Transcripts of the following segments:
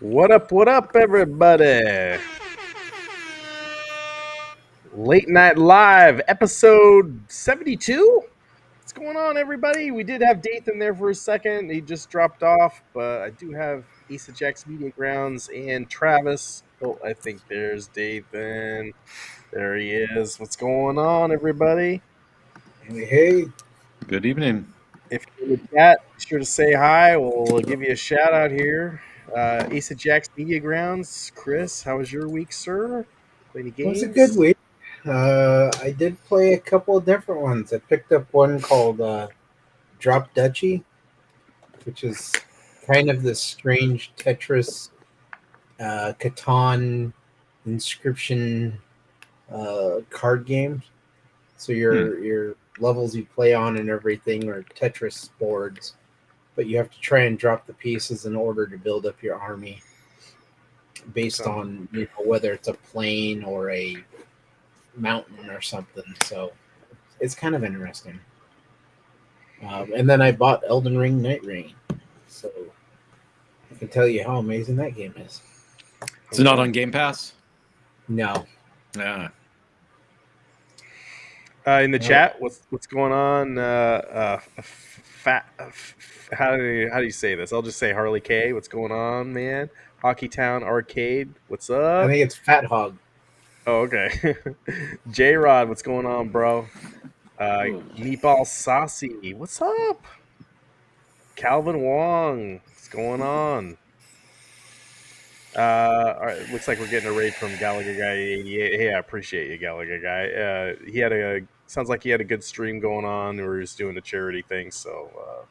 What up, everybody? Late Night Live, episode 72? What's going on, everybody? We did have Dathan there for a second. He just dropped off, but I do have Asa Jack's Media Grounds and Travis. Oh, I think there's Dathan. There he is. What's going on, everybody? Hey. Good evening. If you're in the chat, be sure to say hi. We'll give you a shout out here. Asa Jack's Media Grounds. Chris, how was your week, sir? Play any It games? was a good week. I did play a couple of different ones. I picked up one called Drop Duchy, which is kind of this strange Tetris, Catan, Inscription card game. So your levels you play on and everything are Tetris boards, but you have to try and drop the pieces in order to build up your army based on whether it's a plane or a mountain or something. So it's kind of interesting. And then I bought Elden Ring Nightreign, so I can tell you how amazing that game is. It's not on Game Pass? No. Yeah. In the chat, what's going on? How do you say this? I'll just say Harley K. What's going on, man? Hockey Town Arcade. What's up? I think it's Fat Hog. Oh, okay. J Rod, what's going on, bro? Meatball Saucy, what's up? Calvin Wong, what's going on? All right, looks like we're getting a raid from Gallagher Guy 88. Hey, I appreciate you, Gallagher Guy. Sounds like he had a good stream going on. We were just doing a charity thing, so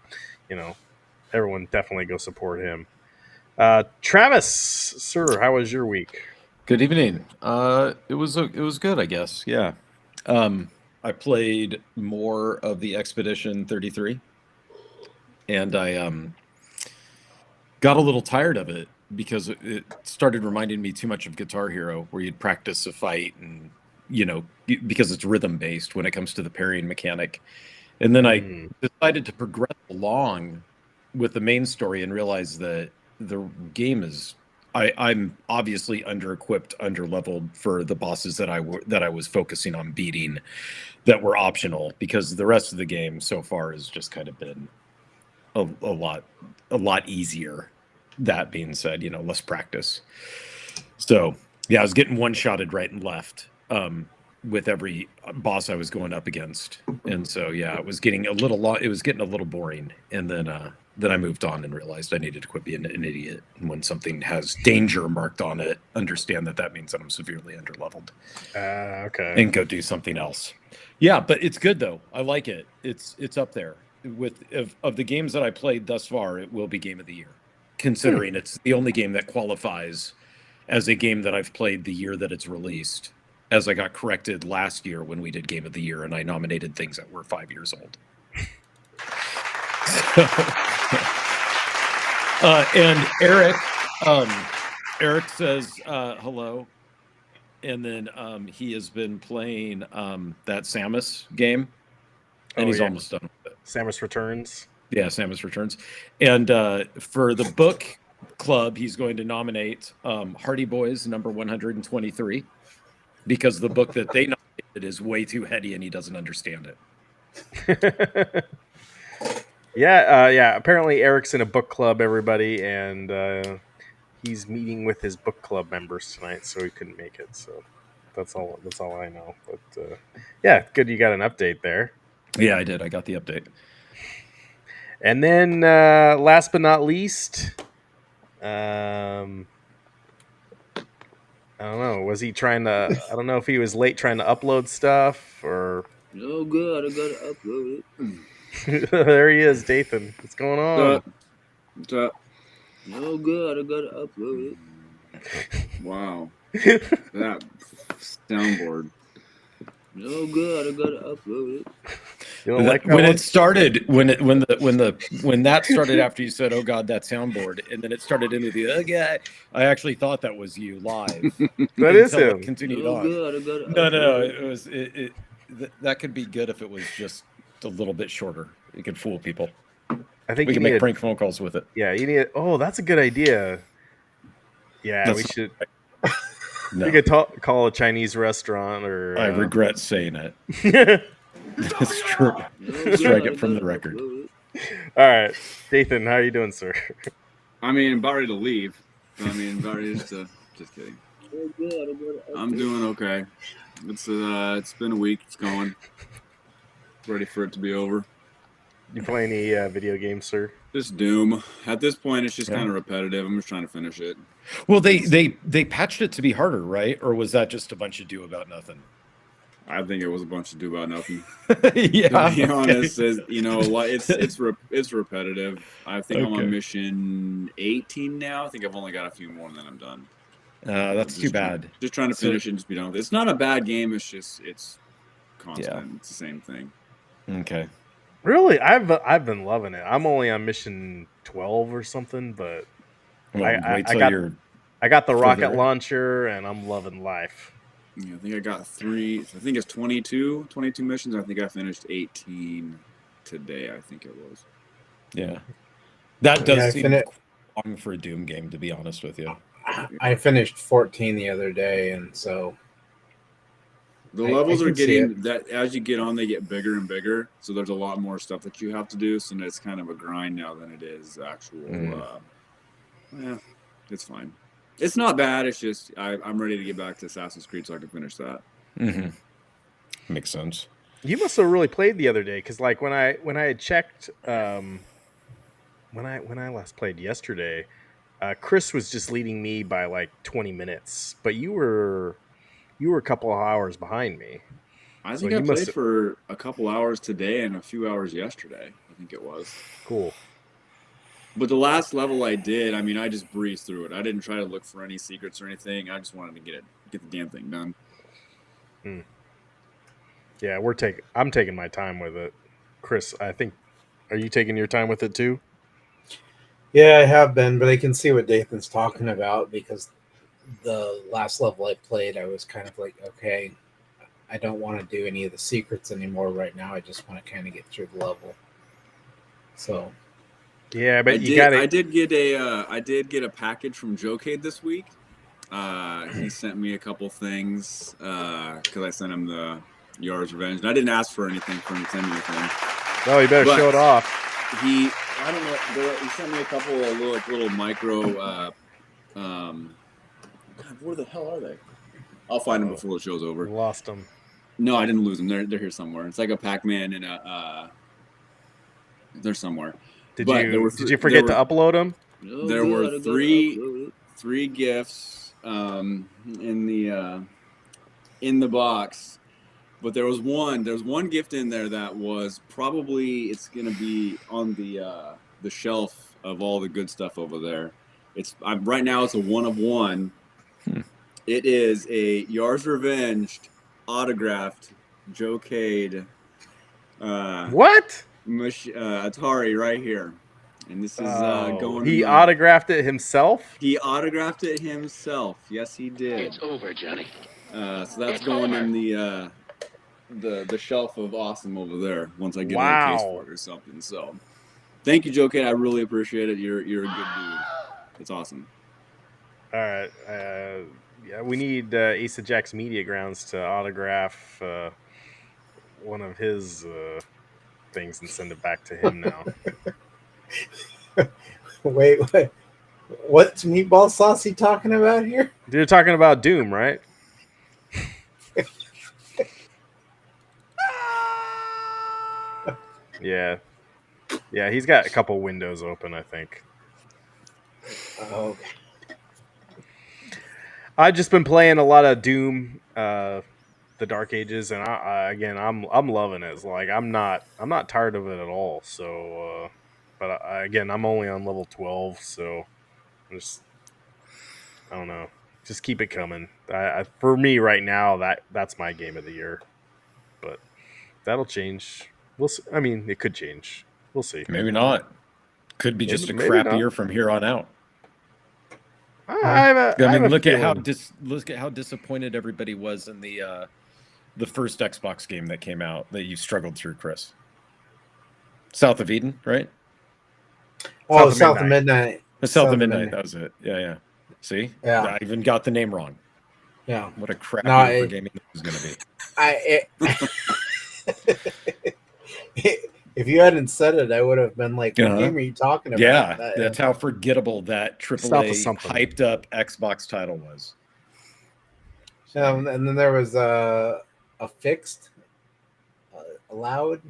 everyone definitely go support him. Travis, sir, how was your week? Good evening. It was good, I guess. Yeah. I played more of the Expedition 33, and I got a little tired of it because it started reminding me too much of Guitar Hero, where you'd practice a fight and because it's rhythm based when it comes to the parrying mechanic. And then I decided to progress along with the main story and realize that the game is I'm obviously under-equipped, under-leveled for the bosses that I was focusing on beating that were optional, because the rest of the game so far has just kind of been a lot easier. That being said, less practice. So yeah, I was getting one-shotted right and left with every boss I was going up against, and so yeah, it was getting a little boring. And then I moved on and realized I needed to quit being an idiot. And when something has danger marked on it, understand that means that I'm severely underleveled. Okay. And go do something else. Yeah, but it's good though. I like it. It's up there of the games that I played thus far. It will be game of the year, considering it's the only game that qualifies as a game that I've played the year that it's released, as I got corrected last year when we did game of the year and I nominated things that were 5 years old. And Eric says hello, and then he has been playing that Samus game, and he's almost done with it. Samus Returns. Yeah, Samus Returns. And for the book club, he's going to nominate Hardy Boys number 123, because the book that they nominated is way too heady and he doesn't understand it. Yeah. Apparently, Eric's in a book club, everybody, and he's meeting with his book club members tonight, so he couldn't make it. So that's all I know. But yeah, good. You got an update there. Yeah, I did. I got the update. And then, last but not least, I don't know. Was he trying to? I don't know if he was late trying to upload stuff or. Oh God, I gotta upload it. There he is, Dathan. What's going on? What's up? Oh God, I gotta upload it. Wow, that soundboard. Oh God, I gotta upload it. When it started, when that started after you said, "Oh God, that soundboard," and then it started into the "Oh God," I actually thought that was you live. That is him. It continued Oh on. God, I gotta No. It was that could be good if it was just a little bit shorter. It could fool people. I think we can make prank phone calls with it. Yeah, you need. Oh, that's a good idea. Yeah, That's we not should. No, We could call a Chinese restaurant or. I regret saying it. All It's true. No Strike good, it from I the gotta record. upload it. right, Dathan, how are you doing, sir? I mean, about ready to leave. I mean, about ready to. Just kidding. Oh, good. I gotta I'm update. doing okay. It's been a week. It's going. Ready for it to be over. You play any video games, sir? Just Doom. At this point, it's just Yeah. kind of repetitive. I'm just trying to finish it. Well, they patched it to be harder, right? Or was that just a bunch of do about nothing? I think it was a bunch of do about nothing. Yeah. To be okay. honest, it's repetitive. I think I'm Okay. on mission 18 now. I think I've only got a few more and then I'm done. That's Just too bad. Just trying to So- finish it and just be done with it. It's not a bad game. It's constant. Yeah. It's the same thing. Okay. Really, I've been loving it. I'm only on mission 12 or something, but Well, I wait till got- you're. I got the Further rocket in. launcher and I'm loving life. Yeah, I think I got 3. I think it's 22 missions. I think I finished 18 today. I think it was. Yeah. That does Yeah, I seem fin- long for a Doom game, to be honest with you. I finished 14 the other day, and so The I levels are can see getting that as you get on, they get bigger and bigger. So there's a lot more stuff that you have to do. So it's kind of a grind now than it is actual. Yeah, it's fine. It's not bad. It's just I'm ready to get back to Assassin's Creed so I can finish that. Mm-hmm. Makes sense. You must have really played the other day, because like when I had checked, when I last played yesterday, Chris was just leading me by like 20 minutes, but you were a couple of hours behind me. I So think you I played must- for a couple hours today and a few hours yesterday. I think it was. Cool. But the last level I did, I mean, I just breezed through it. I didn't try to look for any secrets or anything. I just wanted to get the damn thing done. Yeah, I'm taking my time with it. Chris, I think, are you taking your time with it too? yeah, I have been, but I can see what Dathan's talking about because the last level I played, I was kind of like, okay, I don't want to do any of the secrets anymore right now. I just want to kind of get through the level. So Yeah, but I did get a package from Jokade this week. He sent me a couple things because I sent him the Yar's Revenge. And I didn't ask for anything for him to send me anything. Oh, you better But- show it off. I don't know. He sent me a couple of little micro. God, where the hell are they? I'll find them before the show's We over. lost them. No, I didn't lose them. They're here somewhere. It's like a Pac-Man and a. They're somewhere. Did But there were you forget to upload them? There were three gifts in the box, but there's one gift in there that was probably it's gonna be on the shelf of all the good stuff over there. Right now it's a one of one. It is a Yar's Revenge autographed Jokade What? Atari right here. And this is going. He autographed it himself. He autographed it himself. Yes, he did. It's over, Johnny. So that's going in the shelf of awesome over there. Once I get Wow. a case for it or something. So, thank you, Joe Kid. I really appreciate it. You're a good dude. It's awesome. All right. Yeah, we need Asa Jack's Media Grounds to autograph one of his things and send it back to him now. wait, what's meatball sauce he talking about here? You're talking about Doom, right? Yeah. Yeah, he's got a couple windows open, I think. Oh, I've just been playing a lot of Doom, the Dark Ages, and I'm loving it. It's like I'm not tired of it at all. So, but I'm only on level 12, so I don't know. Just keep it coming. For me right now, that's my game of the year. But that'll change. We'll see. I mean, it could change. We'll see. Maybe not. Could be just a Maybe crap not. year from here on out. I have a look at how feeling. disappointed everybody was in the first Xbox game that came out that you struggled through, Chris. South of Eden, right? South of Midnight. Midnight. South of Midnight. That was it. Yeah, yeah. See? Yeah. I even got the name wrong. Yeah. What a crap No, year for gaming this is going to be. If you hadn't said it, I would have been like, "What Uh-huh. game are you talking about?" Yeah, that's how forgettable that South of AAA something. hyped up Xbox title was. And then there was a fixed, Avowed.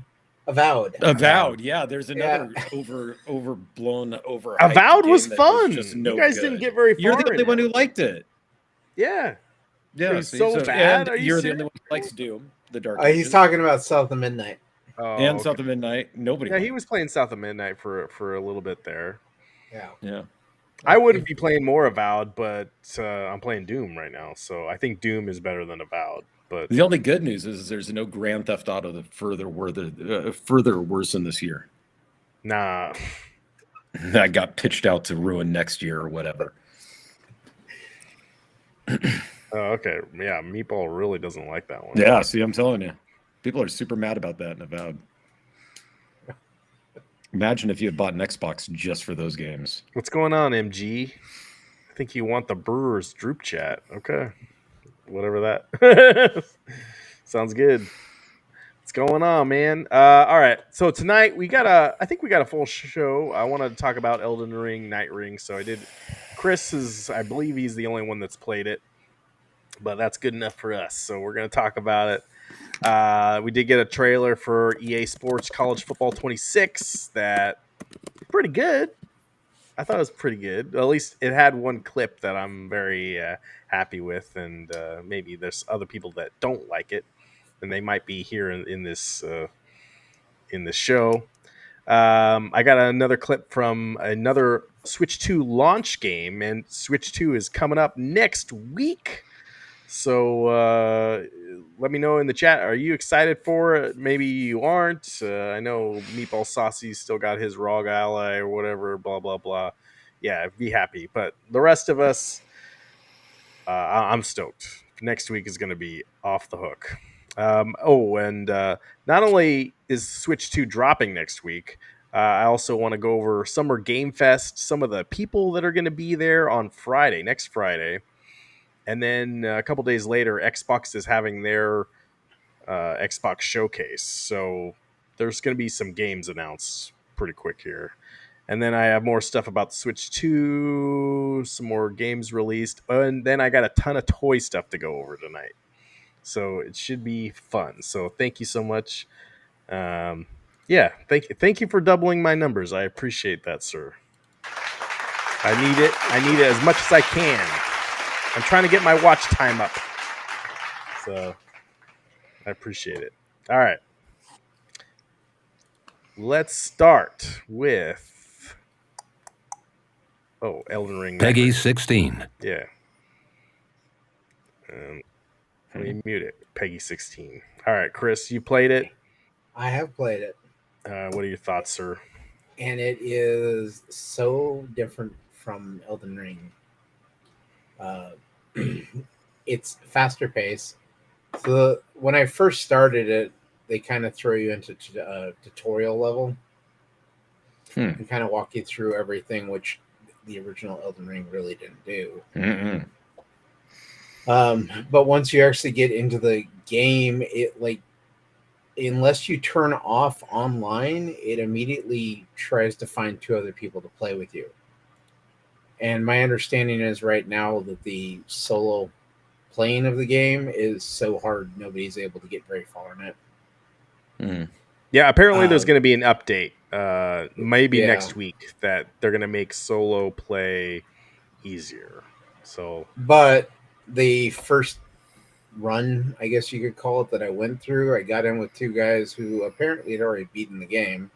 Avowed, yeah. There's another Yeah. overblown, overhyped Avowed was game that fun. just no You guys good. didn't get very far. You're the only in one it. who liked it. Yeah. Yeah, It was see, so bad. Are you you're the serious? only one who likes Doom, the Dark He's Ages, talking about South of Midnight. Oh, and okay. South of Midnight. Nobody. Yeah, he liked. was playing South of Midnight for a little bit there. Yeah. Yeah. I wouldn't be playing more Avowed, but I'm playing Doom right now, so I think Doom is better than Avowed. But The only good news is there's no Grand Theft Auto that further worsen this year. nah, That got pitched out to ruin next year or whatever. oh, okay, yeah, Meatball really doesn't like that one. Yeah, see, I'm telling you, people are super mad about that in Avowed. Imagine if you had bought an Xbox just for those games. What's going on, MG? I think you want the Brewers Droop Chat. Okay, whatever that sounds good. What's going on, man? All right, so tonight I think we got a full show. I want to talk about Elden Ring, Nightreign. So I did. I believe he's the only one that's played it, but that's good enough for us. So we're gonna talk about it. We did get a trailer for EA Sports College Football 26 that pretty good. I thought it was pretty good. At least it had one clip that I'm very happy with, and maybe there's other people that don't like it, and they might be here in this show. I got another clip from another Switch 2 launch game, and Switch 2 is coming up next week. So let me know in the chat. Are you excited for it? Maybe you aren't. I know Meatball Saucy still got his ROG Ally or whatever, blah, blah, blah. Yeah, be happy. But the rest of us, I'm stoked. Next week is going to be off the hook. And not only is Switch 2 dropping next week, I also want to go over Summer Game Fest, some of the people that are going to be there on next Friday. And then a couple days later, Xbox is having their Xbox showcase. So there's going to be some games announced pretty quick here. And then I have more stuff about the Switch 2, some more games released. And then I got a ton of toy stuff to go over tonight. So it should be fun. So thank you so much. Yeah, thank you for doubling my numbers. I appreciate that, sir. I need it as much as I can. I'm trying to get my watch time up. So I appreciate it. All right. Let's start with Elden Ring. Peggy 16. Yeah. Let me mute it. Peggy 16. All right, Chris, you played it. I have played it. What are your thoughts, sir? And it is so different from Elden Ring. It's faster pace. So when I first started it, they kind of throw you into tutorial level and kind of walk you through everything, which the original Elden Ring really didn't do. Mm-mm. But once you actually get into the game, it unless you turn off online, it immediately tries to find two other people to play with you. And my understanding is right now that the solo playing of the game is so hard, nobody's able to get very far in it. Mm. Yeah, apparently there's going to be an update, maybe Yeah. next week, that they're going to make solo play easier. So, but the first run, I guess you could call it, that I went through, I got in with two guys who apparently had already beaten the game,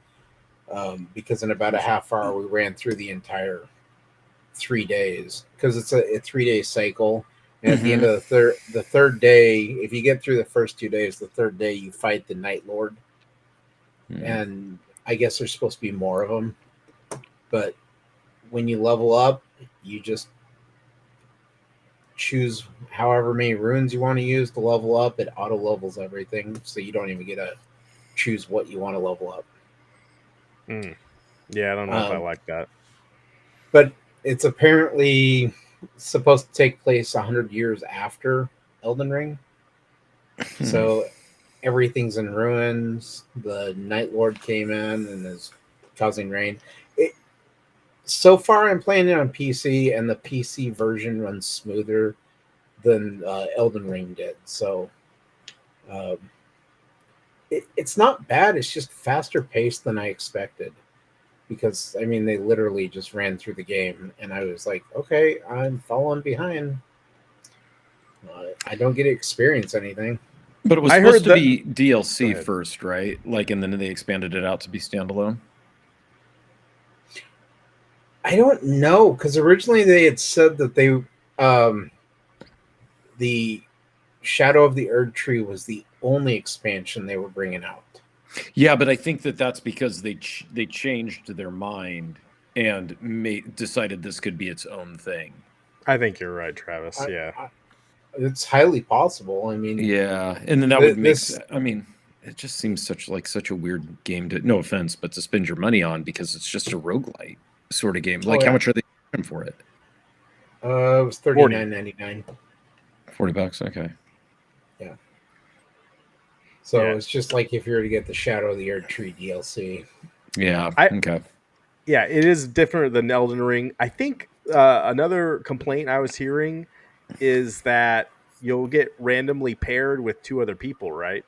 because in about a half hour we ran through the entire 3 days, because it's a 3-day cycle. And at the end of the third day, if you get through the first 2 days, the third day you fight the Night Lord. And I guess there's supposed to be more of them. But when you level up, you just choose however many runes you want to use to level up. It auto levels everything, so you don't even get to choose what you want to level up. yeah, I don't know if I like that. But it's apparently supposed to take place 100 years after Elden Ring. So everything's in ruins. The Night Lord came in and is causing rain. So far, I'm playing it on PC, and the PC version runs smoother than Elden Ring did. So um, it's not bad. It's just faster paced than I expected. Because I mean, they literally just ran through the game, and I was like, okay, I'm falling behind. I don't get to experience anything. But it was I supposed heard to that- be Go DLC ahead. first, right? Like, and then they expanded it out to be standalone. I don't know, because originally they had said that the Shadow of the Erd Tree was the only expansion they were bringing out. Yeah, but I think that's because they changed their mind and decided this could be its own thing. I think you're right, Travis. Yeah. It's highly possible. I mean, Yeah, and then that would make. this- I mean, it just seems such a weird game to. No offense, but to spend your money on because it's just a roguelite sort of game. Like, yeah. how much are they charging for it? it was $39.99. $40. Okay. So Yeah. it's just like if you were to get the Shadow of the Erd Tree DLC. Yeah. Okay. Yeah, it is different than Elden Ring. I think another complaint I was hearing is that you'll get randomly paired with two other people, right?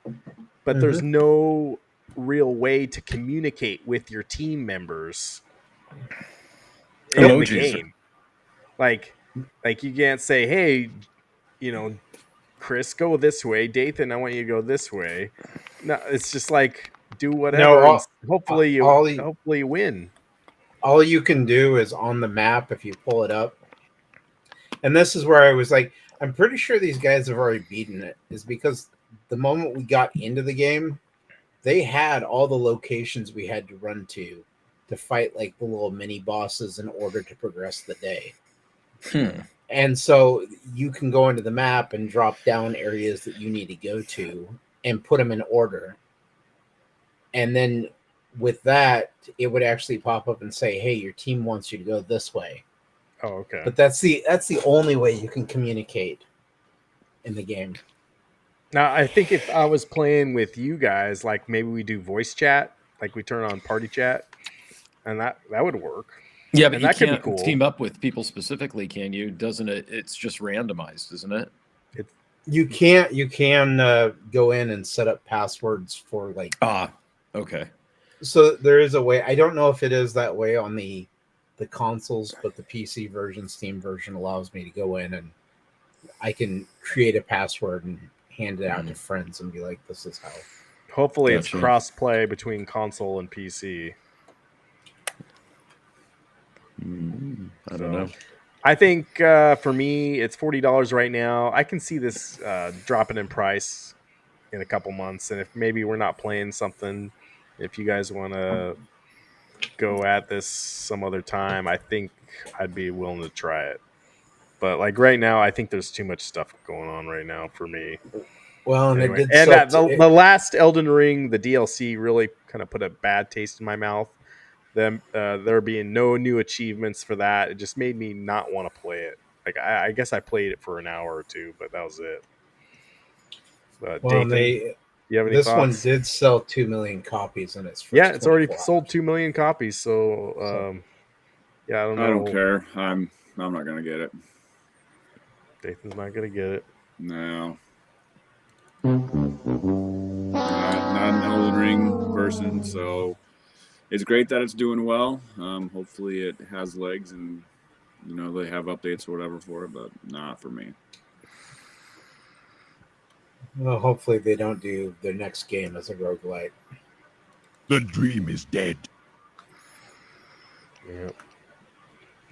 But there's no real way to communicate with your team members in the Emojis. game. Like you can't say, "Hey, Chris, go this way. Dathan, I want you to go this way." No, it's just like do whatever. No, and hopefully you win. All you can do is on the map if you pull it up. And this is where I was like, I'm pretty sure these guys have already beaten it, is because the moment we got into the game, they had all the locations we had to run to fight like the little mini bosses in order to progress the day. And so you can go into the map and drop down areas that you need to go to and put them in order. And then with that, it would actually pop up and say, hey, your team wants you to go this way. Oh, okay. But that's the only way you can communicate in the game. Now, I think if I was playing with you guys, like maybe we do voice chat, like we turn on party chat, and that would work. Yeah, but And you that could be can't cool. team up with people specifically, can you? Doesn't it? It's just randomized, isn't it? You can go in and set up passwords for like. Okay. So there is a way. I don't know if it is that way on the consoles, but the PC version, Steam version, allows me to go in and I can create a password and hand it out to friends and be like, "This is how." Hopefully, it's Gotcha. cross-play between console and PC. I don't know. I think for me, it's $40 right now. I can see this dropping in price in a couple months, and if maybe we're not playing something, if you guys want to go at this some other time, I think I'd be willing to try it. But like right now, I think there's too much stuff going on right now for me. Well, and Anyway, it did. and sell the last Elden Ring, the DLC really kind of put a bad taste in my mouth. There being no new achievements for that, it just made me not want to play it. Like I guess I played it for an hour or two, but that was it. But well, Dathan, you have any this thoughts? one did sell 2 million copies in its first. Yeah, it's already 24 sold hours. 2 million copies. So yeah, I don't know. I don't care. I'm not gonna get it. Dathan's not gonna get it. No. Not an Elden Ring person, so it's great that it's doing well. Hopefully it has legs and they have updates or whatever for it, but not for me. Well, hopefully they don't do their next game as a roguelite. The dream is dead. Yep.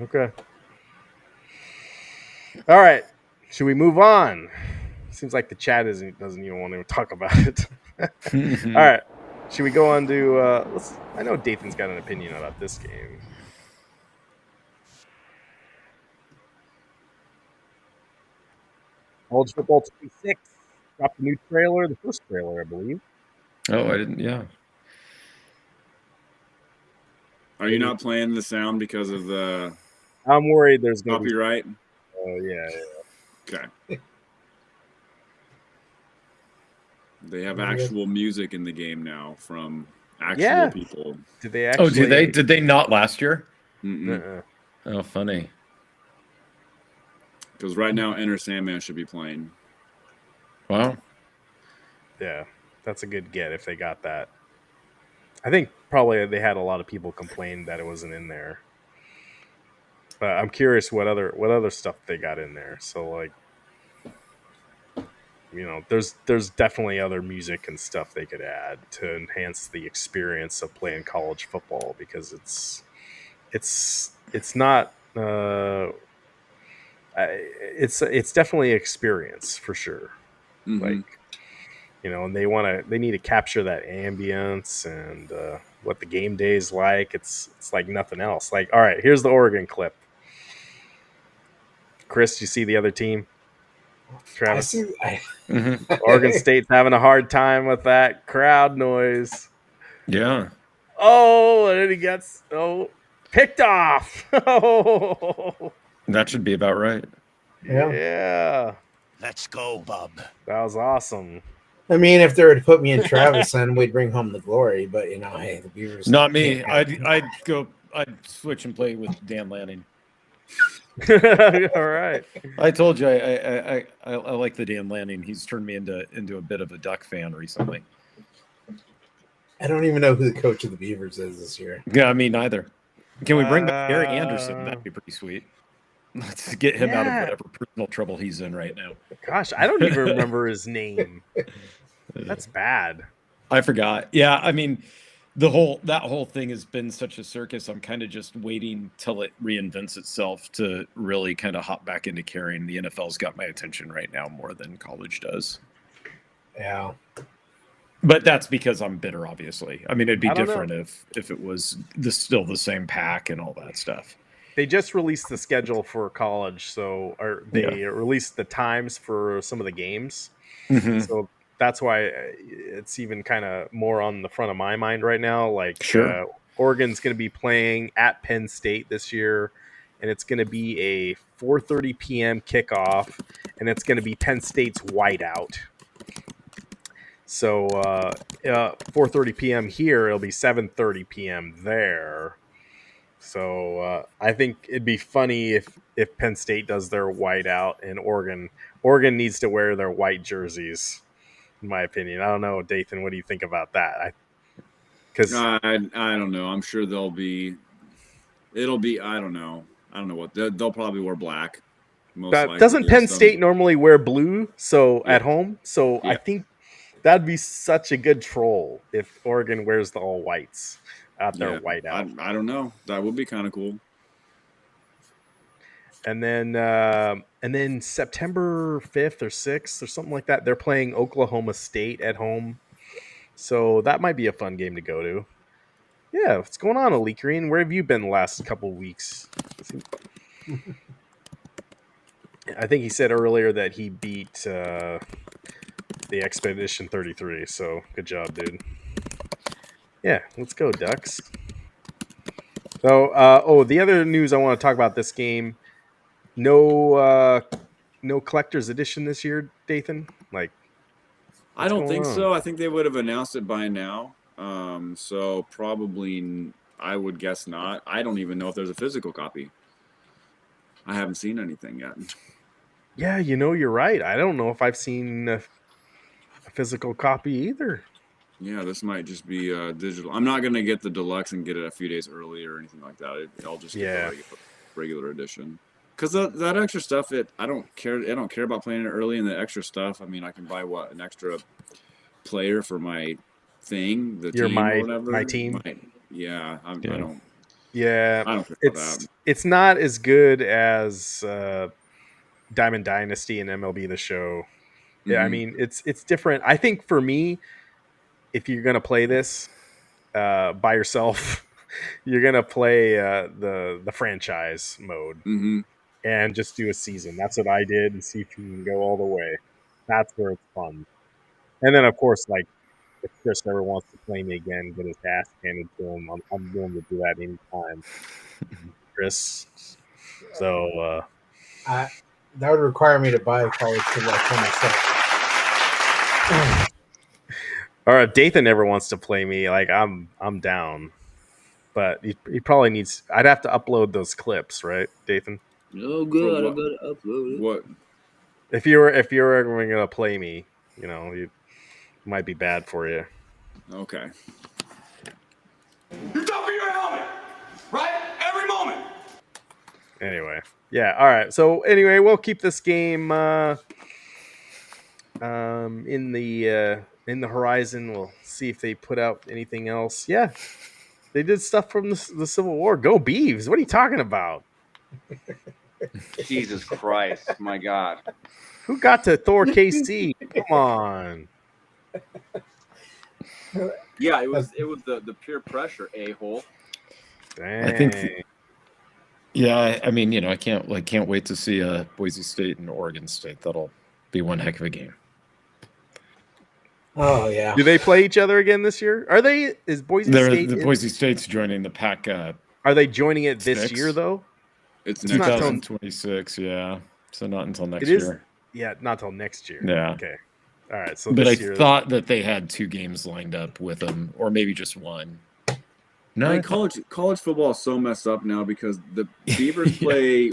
Okay. All right. Should we move on? Seems like the chat doesn't even want to talk about it. All right. Should we go on to I know Dathan's got an opinion about this game. College Football 26 dropped a new trailer, the first trailer, I believe. Oh, I didn't. Yeah. Are you not playing the sound because of the I'm worried there's going to be copyright? Oh yeah. Okay. They have Yeah. actual music in the game now from actual Yeah. people. Did they actually? Oh, do they? Did they not last year? Uh-uh. Oh, funny. Because right now, Enter Sandman should be playing. Wow. Yeah, that's a good get if they got that. I think probably they had a lot of people complain that it wasn't in there. But I'm curious what other stuff they got in there. So like, there's definitely other music and stuff they could add to enhance the experience of playing college football because it's not it's definitely experience for sure. Mm-hmm. Like, and they need to capture that ambience and what the game day is like. It's like nothing else. Like, all right, here's the Oregon clip. Chris, you see the other team? Travis, Oregon State's having a hard time with that crowd noise. Yeah. Oh, and then he gets picked off. Oh, That should be about right. yeah. Let's go, bub. That was awesome. I mean, if they were to put me in Travis, then we'd bring home the glory. But hey, the Beavers. Not me. can't- I'd switch and play with Dan Lanning. All right. I told you I like the Dan Lanning. He's turned me into a bit of a Duck fan recently. I don't even know who the coach of the Beavers is this year. Yeah, me neither. Can we bring back Gary Anderson? That'd be pretty sweet. Let's get him out of whatever personal trouble he's in right now. Gosh, I don't even remember his name. That's bad. I forgot. Yeah, I mean, that whole thing has been such a circus. I'm kind of just waiting till it reinvents itself to really kind of hop back into carrying. The NFL's got my attention right now more than college does. Yeah. But that's because I'm bitter, obviously. I mean, it'd be I don't different if it was still the same pack and all that stuff. They just released the schedule for college, or they released the times for some of the games. Mm-hmm. So that's why it's even kind of more on the front of my mind right now. Like, Sure. Oregon's going to be playing at Penn State this year, and it's going to be a 4:30 p.m. kickoff, and it's going to be Penn State's whiteout. So 4:30 p.m. here, it'll be 7:30 p.m. there. So I think it'd be funny if Penn State does their whiteout and Oregon needs to wear their white jerseys, in my opinion. I don't know, Dathan, what do you think about that? Because I don't know. I'm sure it'll be. I don't know what they'll probably wear black. Doesn't Penn State normally wear blue? So at home, so Yeah. I think that'd be such a good troll if Oregon wears the all whites at their whiteout. I don't know. That would be kind of cool. And then September 5th or 6th or something like that, they're playing Oklahoma State at home. So that might be a fun game to go to. Yeah, what's going on, Elite Green? Where have you been the last couple of weeks? I think he said earlier that he beat the Expedition 33. So good job, dude. Yeah, let's go, Ducks. So, the other news I want to talk about this game. No collector's edition this year, Dathan. Like, I don't think on? so. I think they would have announced it by now. So probably I would guess not. I don't even know if there's a physical copy. I haven't seen anything yet. Yeah, you're right. I don't know if I've seen a physical copy either. Yeah, this might just be digital. I'm not gonna get the deluxe and get it a few days early or anything like that. I'll just get the regular edition. Because that extra stuff, I don't care. I don't care about playing it early. And the extra stuff, I mean, I can buy an extra player for my thing, the team or whatever. My team. I don't. Yeah, I don't care about that. It's not as good as Diamond Dynasty and MLB The Show. Yeah, I mean it's different. I think for me, if you're gonna play this by yourself, you're gonna play the franchise mode and just do a season. That's what I did, and see if you can go all the way. That's where it's fun. And then of course, like if Chris ever wants to play me again, get his ass handed to him, I'm willing to do that anytime, Chris. So That would require me to buy a college football for myself. Or if Dathan ever wants to play me, like I'm down. But he probably needs. I'd have to upload those clips, right, Dathan? Oh, good. For I gotta upload it. What? If you're ever gonna play me, it might be bad for you. Okay. You're top of your helmet, right? Every moment. Anyway, yeah. All right. So anyway, we'll keep this game in the horizon. We'll see if they put out anything else. Yeah, they did stuff from the Civil War. Go Beavs! What are you talking about? Jesus Christ, my God. Who got to Thor KC? Come on. Yeah, it was the peer pressure, a-hole. Dang. I think. Yeah, I mean, I can't wait to see Boise State and Oregon State. That'll be one heck of a game. Oh yeah. Do they play each other again this year? Are they? Is Boise State? Boise State's joining the Pac. Are they joining it this 6? year though? It's It's not next. till- 2026. Yeah, so not until next It is. year. Yeah, not till next year. Yeah. Okay. All right. So But I this year, thought that they had 2 games lined up with them, or maybe just one. No, I mean, college football is so messed up now because the Beavers play.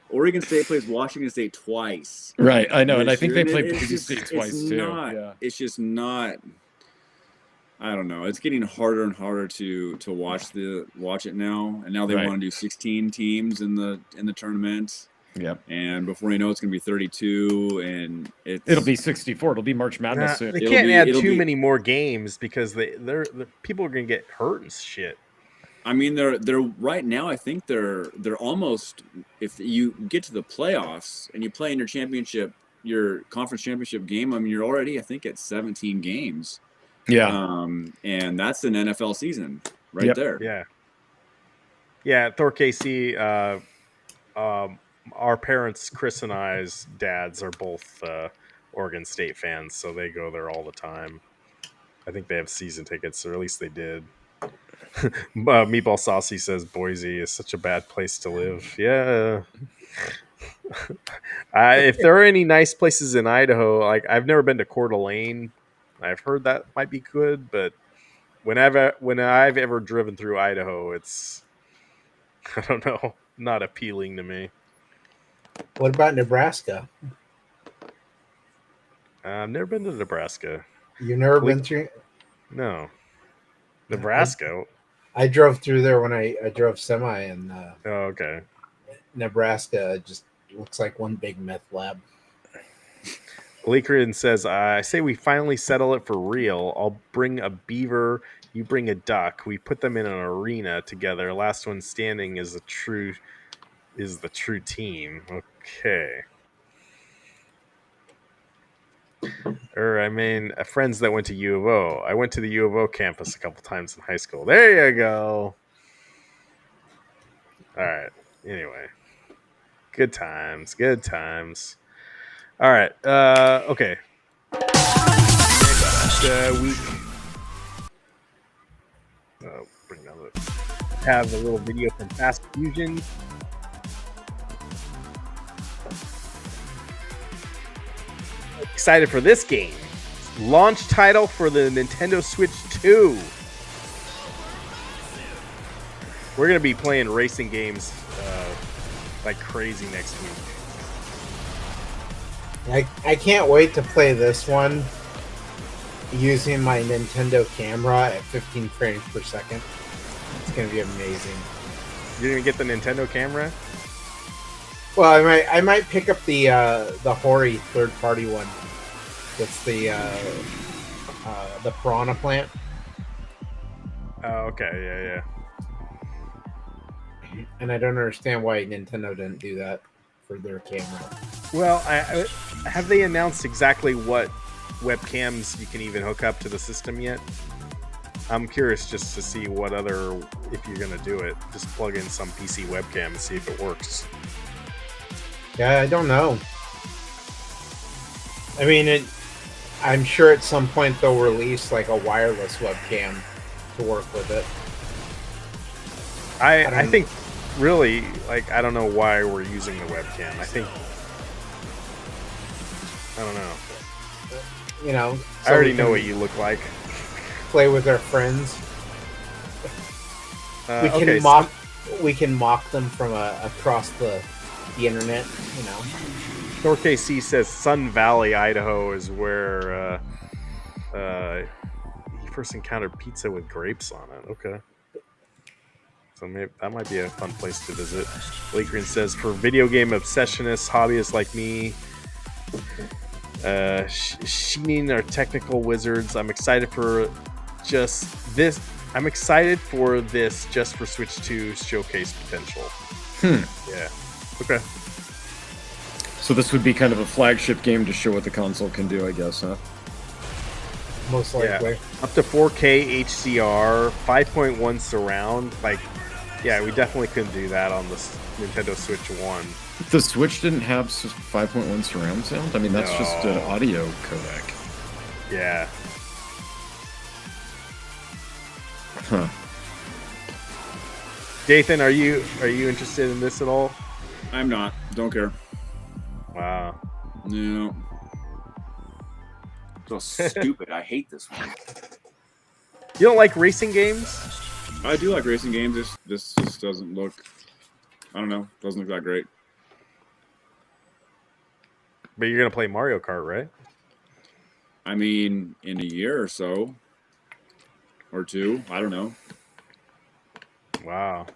Oregon State plays Washington State twice. right. I know, and I this think year, they played it's Boise just- State it's twice too. not- Yeah. It's just not. I don't know. It's getting harder and harder to watch it now, and now they Right. want to do 16 teams in the tournament, Yep. and before you know, it's going to be 32, and It'll be 64. It'll be March Madness soon. they It'll can't be- add it'll too be- many more games because the people are going to get hurt and shit. I mean, they're right now. I think they're almost. If you get to the playoffs and you play in your conference championship game, I mean, you're already, I think, at 17 games. Yeah. And that's an NFL season right Yep. there. Yeah. Yeah. Thor KC. Our parents, Chris and I's dads, are both Oregon State fans, so they go there all the time. I think they have season tickets, or at least they did. Meatball Saucy says Boise is such a bad place to live. Yeah. If there are any nice places in Idaho, like I've never been to Coeur d'Alene. I've heard that might be good, but when I've ever driven through Idaho, it's I don't know, not appealing to me. What about Nebraska? I've never been to Nebraska. You've never been through? No. Nebraska. I drove through there when I drove semi, and Oh, okay. Nebraska. It just looks like one big meth lab. Leakrin says, I say we finally settle it for real. I'll bring a beaver, you bring a duck. We put them in an arena together. Last one standing is the true team. Okay. I mean, friends that went to U of O. I went to the U of O campus a couple times in high school. There you go. All right. Anyway. Good times. Good times. All right. Okay. Next week. Bring another. Have a little video from Fast Fusion. Excited for this game. Launch title for the Nintendo Switch 2. We're going to be playing racing games like crazy next week. I can't wait to play this one using my Nintendo camera at 15 frames per second. It's going to be amazing. You're going to get the Nintendo camera? Well, I might pick up the Hori third-party one. That's the Piranha Plant. Oh, okay. Yeah. And I don't understand why Nintendo didn't do that for their camera. Well, have they announced exactly what webcams you can even hook up to the system yet? I'm curious just to see what other, if you're going to do it, just plug in some PC webcam and see if it works. Yeah, I don't know. I mean, I'm sure at some point they'll release like a wireless webcam to work with it. I think really, like, I don't know why we're using the webcam. I think I don't know. You know, I already we know can what you look like. play with our friends. We can okay, mock. We can mock them from across the internet. You know. North KC says Sun Valley, Idaho is where he first encountered pizza with grapes on it. Okay. So maybe that might be a fun place to visit. Lakerin says, for video game obsessionists, hobbyists like me, Sheening are technical wizards. I'm excited for this just for Switch 2 showcase potential. Yeah. Okay. So this would be kind of a flagship game to show what the console can do, I guess, huh? Most likely. Yeah. Up to 4K HDR, 5.1 surround. Like, yeah, we definitely couldn't do that on the Nintendo Switch 1. The Switch didn't have 5.1 surround sound? I mean, that's just an audio codec. Yeah. Huh. Dathan, are you interested in this at all? I'm not. Don't care. Wow. No. So stupid. I hate this one. You don't like racing games? I do like racing games. This just doesn't look. I don't know. Doesn't look that great. But you're gonna play Mario Kart, right? I mean, in a year or so, or two. I don't know. Wow.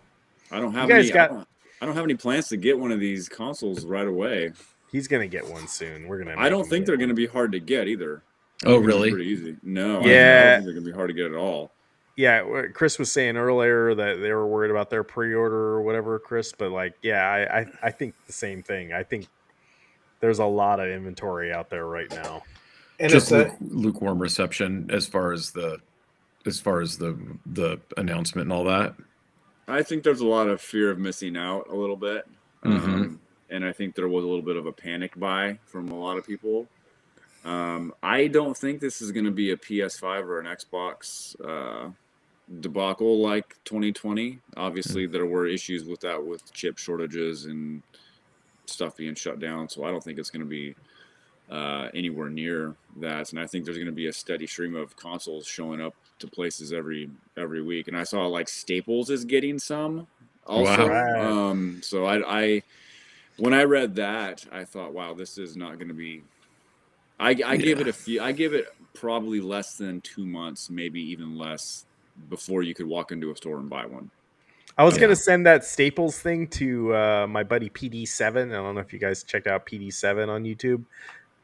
I don't have You guys any. got- I don't have any plans to get one of these consoles right away. He's gonna get one soon. We're gonna. I don't think they're going to be hard to get either. Oh, They're really? Pretty easy. No. Yeah. I don't think they're going to be hard to get at all. Yeah, Chris was saying earlier that they were worried about their pre-order or whatever, Chris. But like, yeah, I think the same thing. I think there's a lot of inventory out there right now. And Just it's lukewarm reception as far as the announcement and all that. I think there's a lot of fear of missing out a little bit. Mm-hmm. And I think there was a little bit of a panic buy from a lot of people. I don't think this is going to be a PS5 or an Xbox debacle like 2020. Obviously, there were issues with that, with chip shortages and stuff being shut down. So I don't think it's going to be anywhere near that. And I think there's going to be a steady stream of consoles showing up to places every week. And I saw like Staples is getting some also. Wow. So I when I read that, I thought, wow, this is not going to be. I give it a few. I give it probably less than 2 months, maybe even less, before you could walk into a store and buy one. I was gonna send that Staples thing to my buddy PD7. I don't know if you guys checked out PD7 on YouTube,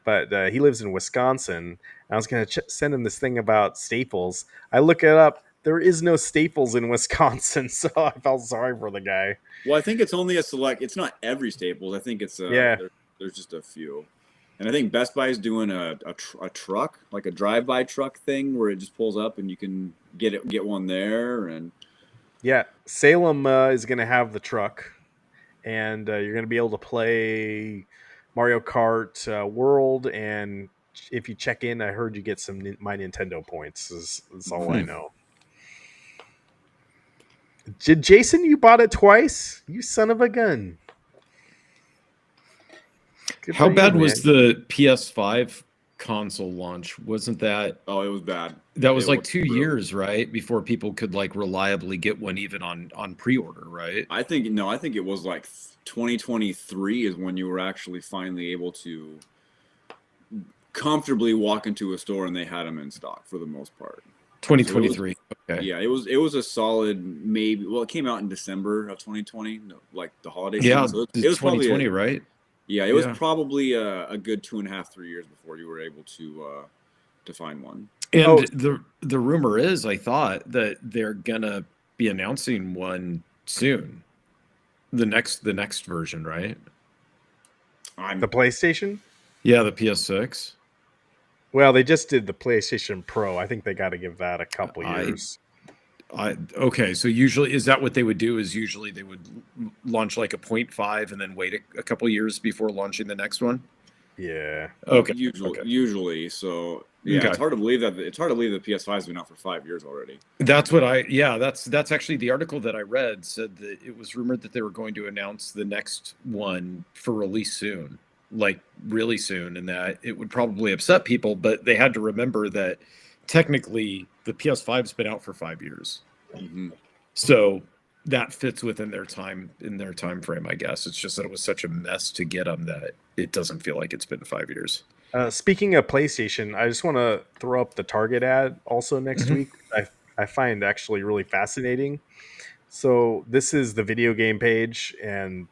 but he lives in Wisconsin. I was gonna send him this thing about Staples. I look it up. There is no Staples in Wisconsin, so I felt sorry for the guy. Well, I think it's only a select. It's not every Staples. I think it's there's just a few. And I think Best Buy is doing a truck, like a drive-by truck thing, where it just pulls up and you can get one there. And yeah, Salem is going to have the truck, and you're going to be able to play Mario Kart World. And if you check in, I heard you get some My Nintendo points. That's all I know. Jason, you bought it twice? You son of a gun. How bad was the PS5 console launch? Wasn't that? Oh, it was bad. That was like 2 years, right? Before people could like reliably get one, even on pre-order, right? I think it was like 2023 is when you were actually finally able to comfortably walk into a store and they had them in stock for the most part. 2023. Okay. Yeah, it was a solid maybe. Well, it came out in December of 2020, like the holiday season. Yeah, So it was 2020, right? Yeah, it was probably a good 2.5, 3 years before you were able to find one. And the rumor is, I thought that they're gonna be announcing one soon. The next version, right? The PlayStation? Yeah, the PS6. Well, they just did the PlayStation Pro. I think they got to give that a couple years. Okay, so usually is that what they would do? Is usually they would launch like a 0.5 and then wait a couple years before launching the next one? Yeah. Okay. Usually. So yeah, Okay. It's hard to believe that the PS5 has been out for 5 years already. That's what that's actually the article that I read said that it was rumored that they were going to announce the next one for release soon. like really soon, and that it would probably upset people, but they had to remember that technically the PS5's been out for 5 years. Mhm. So that fits within their time frame, I guess. It's just that it was such a mess to get them that it doesn't feel like it's been 5 years. Speaking of PlayStation, I just want to throw up the Target ad also next week. I find actually really fascinating. So this is the video game page, and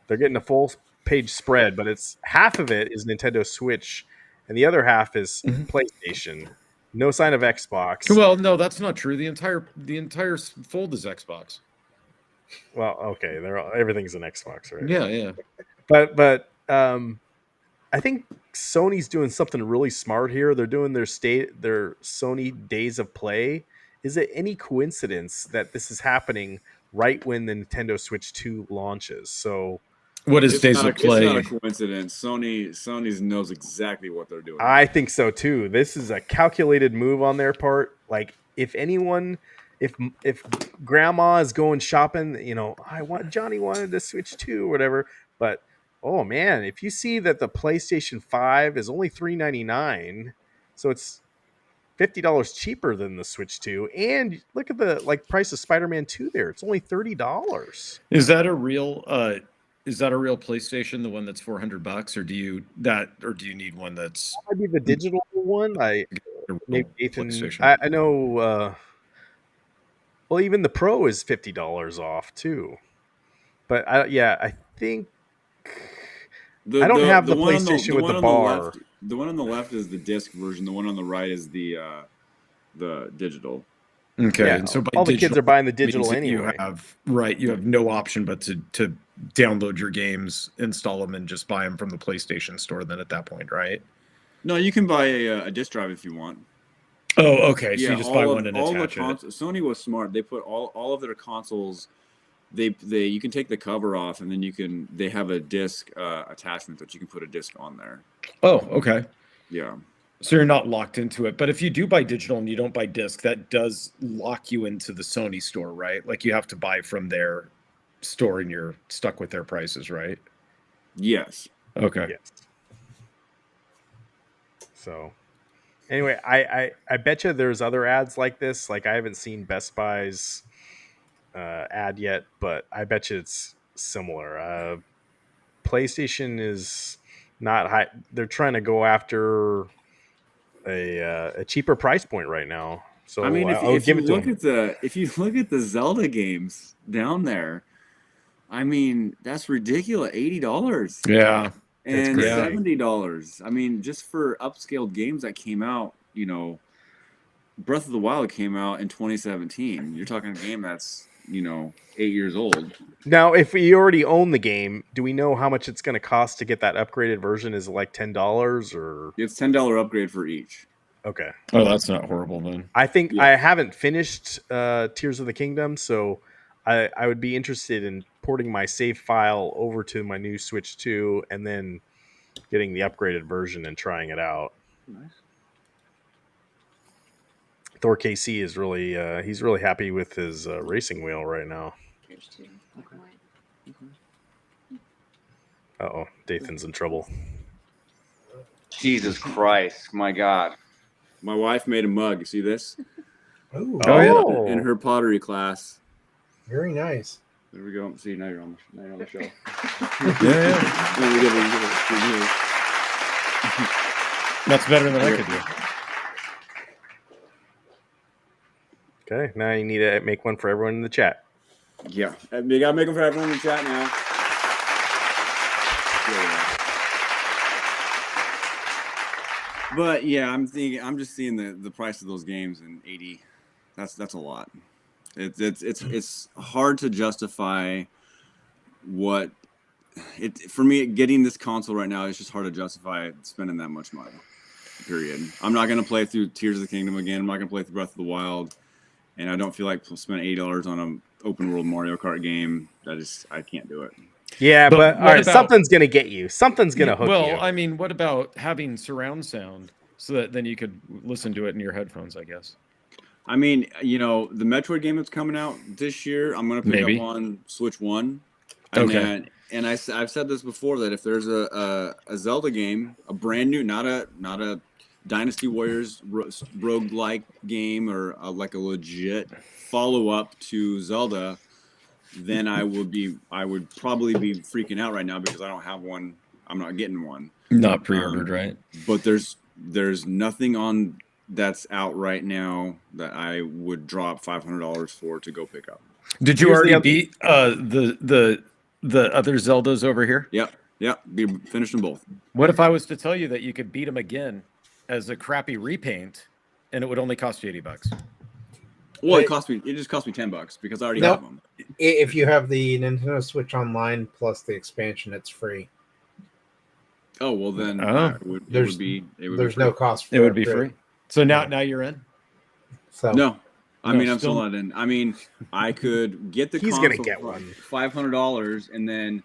they're getting a full page spread, but it's half of it is Nintendo Switch, and the other half is PlayStation. No sign of Xbox. Well, no, that's not true. The entire fold is Xbox. Well, okay, everything's an Xbox, right? Yeah. But I think Sony's doing something really smart here. They're doing their Sony Days of Play. Is it any coincidence that this is happening right when the Nintendo Switch 2 launches? So What is It's Days not, of Play? it's not a coincidence. Sony knows exactly what they're doing. I think so too. This is a calculated move on their part. Like if grandma is going shopping, Johnny wanted to Switch 2 or whatever, but oh man, if you see that the PlayStation 5 is only $399, so it's $50 cheaper than the Switch 2, and look at the price of Spider-Man 2 there. It's only $30. Is that a real PlayStation, the one that's $400, or do you need one that's Might be the digital one. a Maybe real Nathan. PlayStation? I know. Well, even the Pro is $50 off too. But I think I don't have the one PlayStation with one the on bar. left, the one on the left is the disc version. The one on the right is the digital. Okay, Yeah, and so by all the kids digital, are buying the means digital that anyway. you have no option but to download your games, install them, and just buy them from the PlayStation Store. Then at that point, right? No, you can buy a disc drive if you want. Oh, okay. So you just buy one and attach it. Sony was smart. They put all of their consoles. They you can take the cover off, and then they have a disc attachment that you can put a disc on there. Oh, okay. Yeah. So you're not locked into it. But if you do buy digital and you don't buy disc, that does lock you into the Sony store, right? Like you have to buy from their store and you're stuck with their prices, right? Yes. Okay. Yes. So anyway, I bet you there's other ads like this. Like I haven't seen Best Buy's ad yet, but I bet you it's similar. PlayStation is not high. They're trying to go after a cheaper price point right now. So I mean, I'll if give you it to look them. if you look at the Zelda games down there, I mean that's ridiculous. $80. Yeah. And crazy. $70. I mean, just for upscaled games that came out, Breath of the Wild came out in 2017. You're talking a game that's 8 years old. Now, if we already own the game, do we know how much it's going to cost to get that upgraded version? Is it like $10 or? It's $10 upgrade for each. Okay. Oh, that's not horrible then. I think Yeah. I haven't finished Tears of the Kingdom, so I would be interested in porting my save file over to my new Switch 2 and then getting the upgraded version and trying it out. Nice. Thor KC is really he's really happy with his racing wheel right now. Uh-oh, Dathan's in trouble. Jesus Christ, my God. My wife made a mug. You see this? Oh, Oh, yeah. In her pottery class. very nice. There we go. See, now you're on the show. Yeah. No, we did it. That's better than I could do. Okay, now you need to make one for everyone in the chat. Yeah. You gotta make them for everyone in the chat now. But yeah, I'm just seeing the price of those games and 80. That's a lot. It's hard to justify what it for me getting this console right now. It's just hard to justify spending that much money. Period. I'm not gonna play through Tears of the Kingdom again. I'm not gonna play through Breath of the Wild, and I don't feel like spending $80 on an open world Mario Kart game. I can't do it. Yeah, but all what right, about- something's gonna get you. Something's gonna hook you. Well, I mean, what about having surround sound so that then you could listen to it in your headphones, I guess? I mean, the Metroid game that's coming out this year, I'm gonna pick Maybe. up on Switch 1. And Okay. then and I've said this before, that if there's a Zelda game, a brand new, not a Dynasty Warriors roguelike game, or like a legit follow up to Zelda, then I would probably be freaking out right now because I don't have one. I'm not getting one. Not pre-ordered, right? But there's nothing on that's out right now that I would drop $500 for to go pick up. Did you already beat the other Zeldas over here? Yep. We finished them both. What if I was to tell you that you could beat them again as a crappy repaint, and it would only cost you $80? Well, it just cost me $10 because I already have them. If you have the Nintendo Switch Online plus the expansion, it's free. Oh well, then there's no cost. It would be free. So now you're in. So no, I'm still not in. I mean, I could get the. He's gonna get one. $500, and then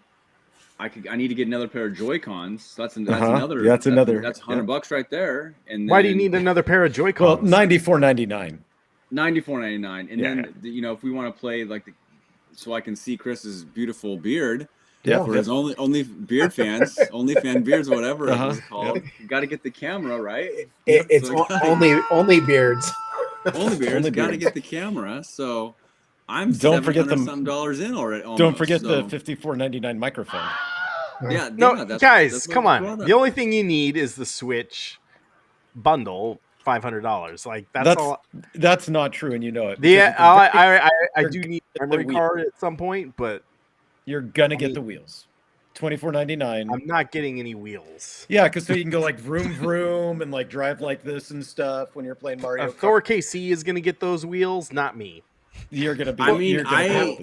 I need to get another pair of Joy-Cons. So that's another. That's $100 right there. And why do you need another pair of Joy-Cons? Well, $94.99. $94.99, and then if we want to play so I can see Chris's beautiful beard. Yeah, for his only beard fans, only fan beards, whatever it was called. You got to get the camera right. It's only beards. Only beards. Got to get the camera. So I'm don't forget some dollars in already. Almost, don't forget the $54.99 microphone. Yeah, no, guys, come on. The only thing you need is the Switch bundle. $500. Like that's all. That's not true, and you know it. Yeah, I do need a memory card at some point, but you're gonna get the wheels. $24.99. I'm not getting any wheels. Yeah, because so you can go like vroom vroom and like drive like this and stuff when you're playing Mario. Thor KC is gonna get those wheels, not me. You're gonna be.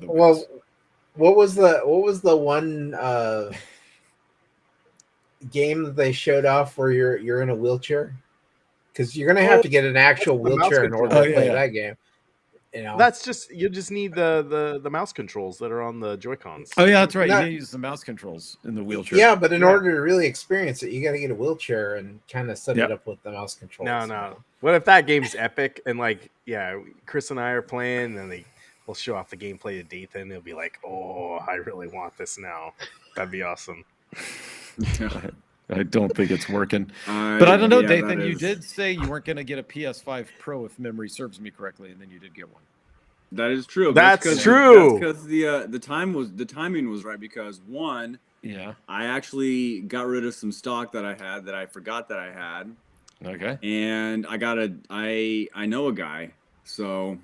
Well, what was the one game that they showed off where you're in a wheelchair? Because you're gonna have to get an actual wheelchair in order to play that game. You know, that's you just need the mouse controls that are on the Joy-Cons. Oh yeah, that's right. You use the mouse controls in the wheelchair. Yeah, but in order to really experience it, you got to get a wheelchair and kind of set it up with the mouse controls. No. What if that game's epic and Chris and I are playing, and we'll show off the gameplay to Dathan. He'll be like, "Oh, I really want this now." That'd be awesome. I don't think it's working. But I don't know, Dathan. You did say you weren't going to get a PS5 Pro, if memory serves me correctly, and then you did get one. That is true. That's true. That's because the timing was right. Because one, I actually got rid of some stock that I had that I forgot that I had. Okay. And I know a guy, so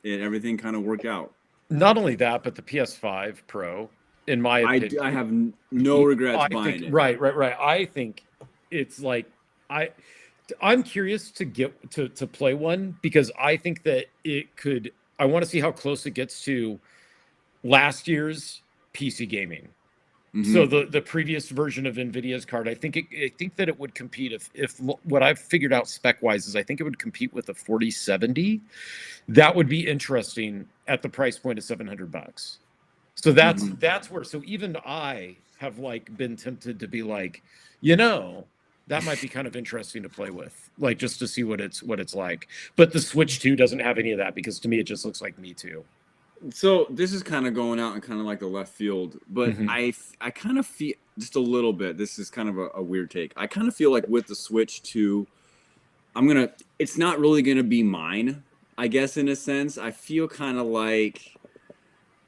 everything kind of worked out. Not only that, but the PS5 Pro. In my opinion, I have no regrets buying it. Right. I think it's like I'm curious to get to play one because I think that it could. I want to see how close it gets to last year's PC gaming. Mm-hmm. So the previous version of NVIDIA's card, I think that it would compete if what I've figured out spec wise is I think it would compete with a 4070. That would be interesting at the price point of $700. So that's where. So even I have been tempted to be that might be kind of interesting to play with, just to see what it's like. But the Switch 2 doesn't have any of that because to me it just looks like Me Too. So this is kind of going out and kind of like the left field, but I kind of feel just a little bit. This is kind of a weird take. I kind of feel like with the Switch 2, it's not really gonna be mine. I guess in a sense, I feel kind of like.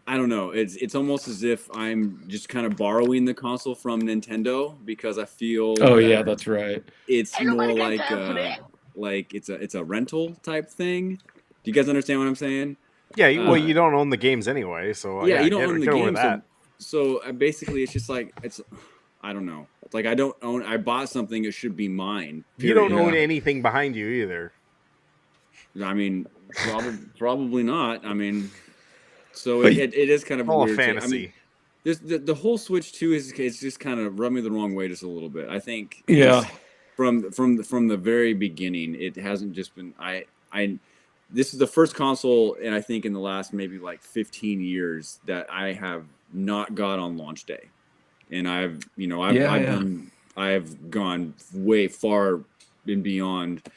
I don't know. It's almost as if I'm just kind of borrowing the console from Nintendo because I feel. Oh yeah, that's right. It's more like it's a rental type thing. Do you guys understand what I'm saying? Yeah. Well, you don't own the games anyway, so you don't own the games. So basically, it's just I don't know. It's like I don't own. I bought something. It should be mine. Period. You don't own anything behind you either. I mean, probably not. I mean. So it is kind of all weird. Fantasy. I mean, the whole Switch 2 it's just kind of rubbed me the wrong way just a little bit. I think from the very beginning, it hasn't just been this is the first console, and I think in the last maybe 15 years that I have not got on launch day, and I've gone way far and beyond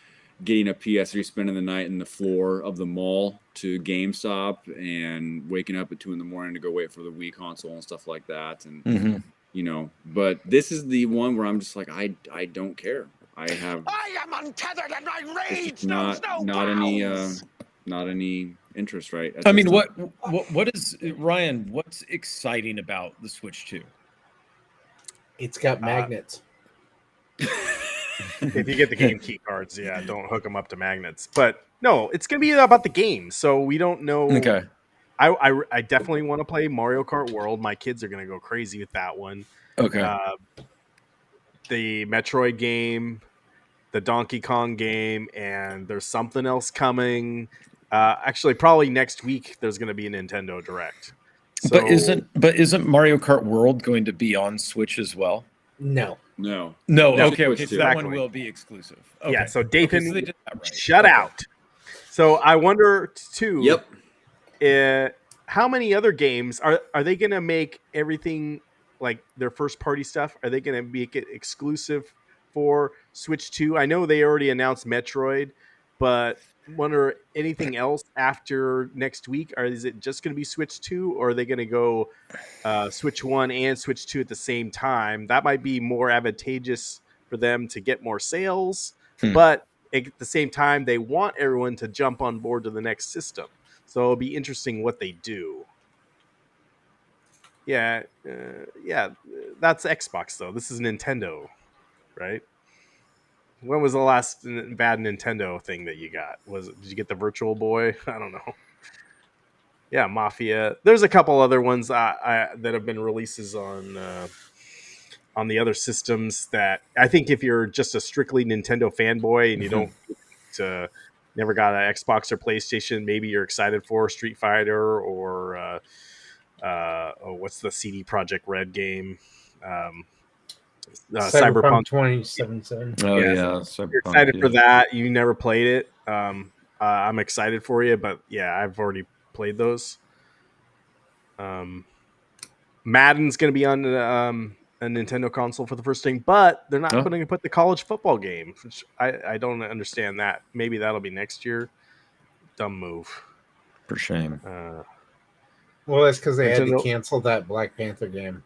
getting a PS3, spending the night in the floor of the mall to GameStop, and waking up at 2 a.m. to go wait for the Wii console and stuff like that. And Mhm. you know, but this is the one where I'm just like, I don't care. I am untethered and my rage knows no bounds. Not any interest, right? I mean, what is Ryan? What's exciting about the Switch 2? It's got magnets. If you get the game key cards, yeah, don't hook them up to magnets. But no, it's gonna be about the game, so we don't know. Okay. I definitely want to play Mario Kart World. My kids are gonna go crazy with that one. Okay. The Metroid game, the Donkey Kong game, and there's something else coming. Actually, probably next week there's gonna be a Nintendo Direct. So, but isn't Mario Kart World going to be on Switch as well? No. Okay. So that one Exactly. will be exclusive. Okay. Yeah. So Dathan, so they did that right. shut out. So I wonder too. Yep. How many other games are they going to make everything like their first party stuff? Are they going to make it exclusive for Switch 2? I know they already announced Metroid, but wonder anything else after next week? Or is it just going to be Switch 2, or are they going to go Switch 1 and Switch 2 at the same time? That might be more advantageous for them to get more sales, but at the same time, they want everyone to jump on board to the next system. So it'll be interesting what they do. Yeah, that's Xbox though. This is Nintendo, right? When was the last bad Nintendo thing that you got? Did you get the Virtual Boy? I don't know. Yeah, Mafia. There's a couple other ones that have been releases on the other systems that I think if you're just a strictly Nintendo fanboy and you don't never got an Xbox or PlayStation, maybe you're excited for Street Fighter or what's the CD Projekt Red game? Cyberpunk 2077. Oh yeah, you're excited for that. You never played it. I'm excited for you, but yeah, I've already played those. Madden's going to be on a Nintendo console for the first thing, but they're not going to put the college football game, which I don't understand that. Maybe that'll be next year. Dumb move. For shame. Well, that's because they had to cancel that Black Panther game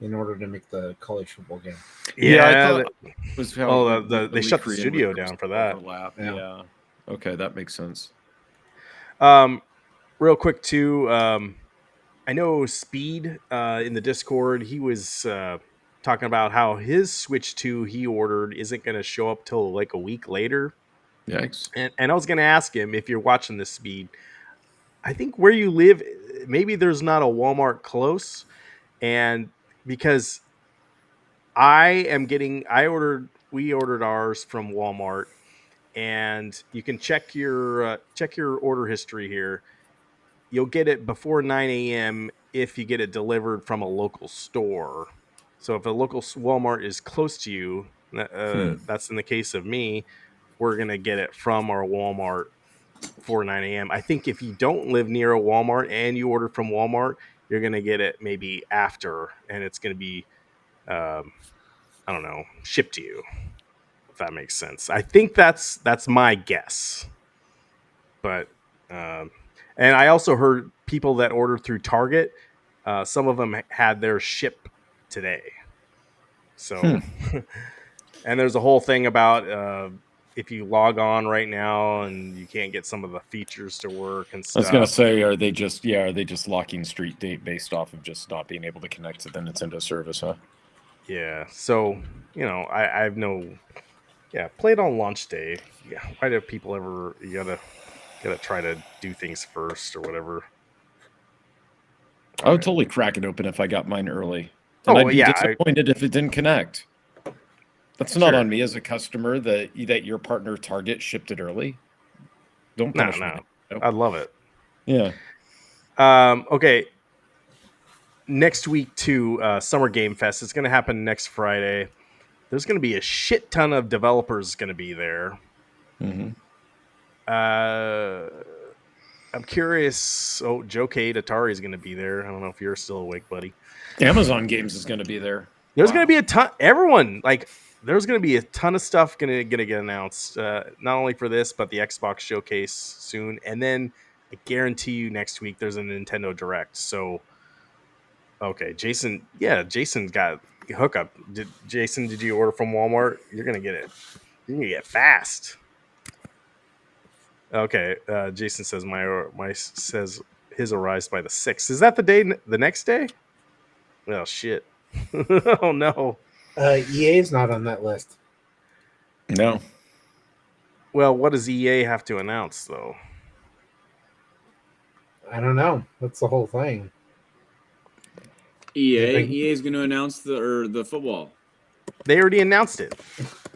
in order to make the college football game. Yeah, I thought it was how they shut the studio down for that. Yeah. Okay, that makes sense. Real quick too, I know Speed in the Discord, he was talking about how his Switch 2 he ordered isn't going to show up till like a week later. Yikes. And I was going to ask him, if you're watching this, Speed, I think where you live, maybe there's not a Walmart close. And because we ordered ours from Walmart, and you can check your order history here. You'll get it before 9 a.m. if you get it delivered from a local store. So if a local Walmart is close to you, that's in the case of me, we're going to get it from our Walmart before 9 a.m. I think if you don't live near a Walmart and you order from Walmart, you're going to get it maybe after, and it's going to be, shipped to you, if that makes sense. I think that's my guess. But... and I also heard people that ordered through Target, some of them had their ship today. So, and there's a whole thing about if you log on right now and you can't get some of the features to work and stuff. I was gonna say, are they just locking Street Date based off of just not being able to connect to the Nintendo service, huh? Yeah. So, I have play it on launch day. Yeah. Why do people ever, you gotta try to do things first or whatever. I would totally crack it open if I got mine early. And I'd be disappointed if it didn't connect. That's not on me as a customer that your partner Target shipped it early. Don't punish me. Nope. I love it. Yeah. Okay. Next week too, Summer Game Fest. It's going to happen next Friday. There's going to be a shit ton of developers going to be there. Mm-hmm. I'm curious. Oh, Joe Cade, Atari is going to be there. I don't know if you're still awake, buddy. Amazon Games is going to be there. There's going to be a ton. Everyone, like there's going to be a ton of stuff going to get announced, not only for this, but the Xbox showcase soon. And then I guarantee you next week there's a Nintendo Direct. So, okay, Jason, Jason's got hookup. Jason, did you order from Walmart? You're going to get it. You're going to get fast. Okay, Jason says my says his arrives by the 6th. Is that the next day? Oh, shit. Oh, no. EA is not on that list. No. Well, what does EA have to announce, though? I don't know. That's the whole thing. EA is going to announce the football. They already announced it.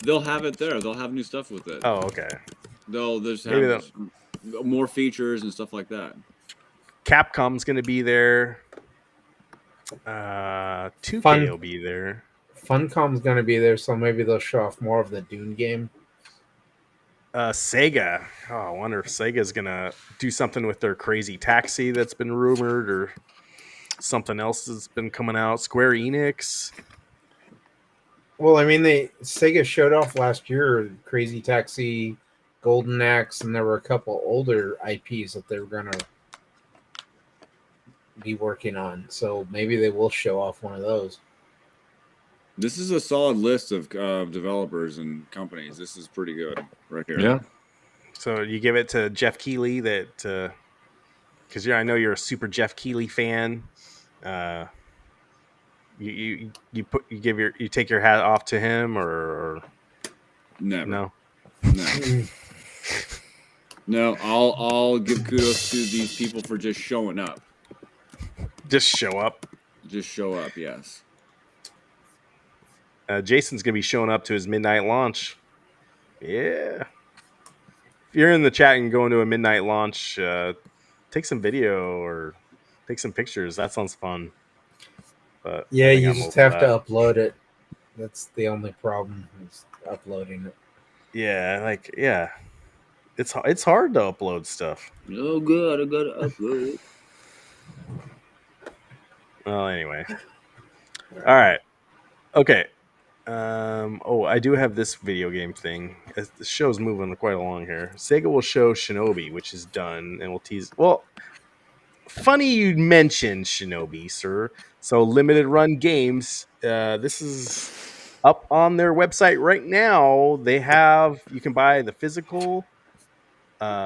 They'll have it there. They'll have new stuff with it. Oh, okay. They'll just have more features and stuff like that. Capcom's going to be there. 2K will be there. Funcom's going to be there, so maybe they'll show off more of the Dune game. Sega. Oh, I wonder if Sega's going to do something with their crazy taxi that's been rumored, or something else that's been coming out. Square Enix. Well, I mean, Sega showed off last year Crazy Taxi, Golden Axe, and there were a couple older IPs that they were going to be working on. So maybe they will show off one of those. This is a solid list of developers and companies. This is pretty good right here. Yeah. So you give it to Jeff Keighley, that because I know you're a super Jeff Keighley fan. You take your hat off to him, or never. No. No, I'll give kudos to these people for just showing up. Just show up. Just show up, yes. Jason's gonna be showing up to his midnight launch. Yeah. If you're in the chat and going to a midnight launch, take some video or take some pictures. That sounds fun. But yeah, you just have to upload it. That's the only problem, is uploading it. Yeah, it's hard to upload stuff. Oh god, I gotta upload it. Well, anyway. All right. Okay. I do have this video game thing. The show's moving quite along here. Sega will show Shinobi, which is done, and we'll tease. Well, funny you mentioned Shinobi, sir. So limited run games. This is up on their website right now. You can buy the physical,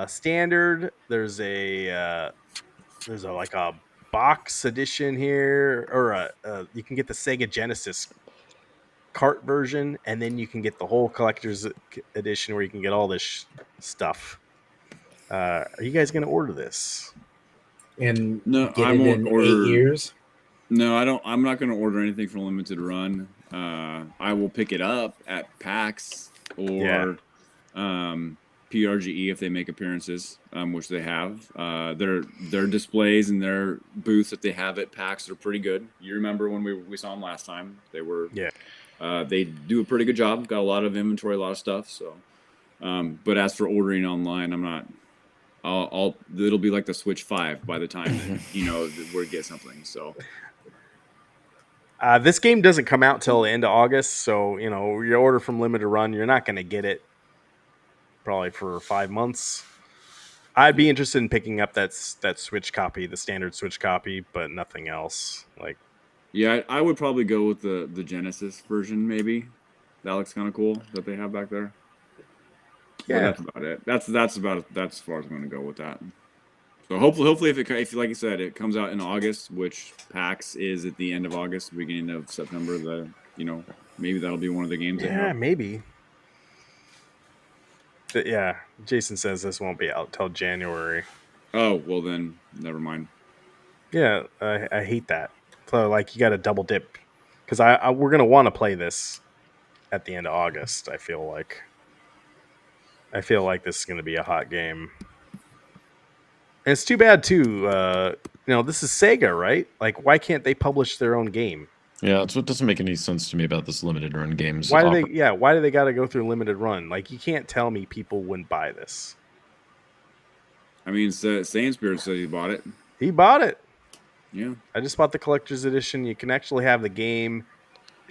standard. There's a like a box edition here, or you can get the Sega Genesis cart version, and then you can get the whole collector's edition where you can get all this stuff. Are you guys going to order this? And no, get I it won't in order 8 years? No, I don't. I'm not going to order anything for limited run. I will pick it up at PAX or PRGE if they make appearances, which they have. Their displays and their booths that they have at PAX are pretty good. You remember when we saw them last time? They were they do a pretty good job. Got a lot of inventory, a lot of stuff. So, but as for ordering online, I'm not. It'll be like the Switch 5 by the time that, we get something. So. This game doesn't come out till the end of August, so you order from limited run, you're not going to get it probably for 5 months. I'd be interested in picking up that Switch copy, the standard Switch copy, but nothing else. Yeah, I would probably go with the Genesis version. Maybe that looks kind of cool that they have back there. Yeah, but that's about it. That's as far as I'm going to go with that. So hopefully, if like you said, it comes out in August, which PAX is at the end of August, beginning of September. Maybe that'll be one of the games. Yeah, maybe. But yeah, Jason says this won't be out till January. Oh well, then never mind. Yeah, I hate that. So you got to double dip, because we're gonna want to play this at the end of August. I feel like this is gonna be a hot game. And it's too bad too. This is Sega, right? Why can't they publish their own game? Yeah, that's what doesn't make any sense to me about this limited run games. Why do they got to go through limited run? You can't tell me people wouldn't buy this. I mean, Sainsbury said he bought it. He bought it. Yeah. I just bought the collector's edition. You can actually have the game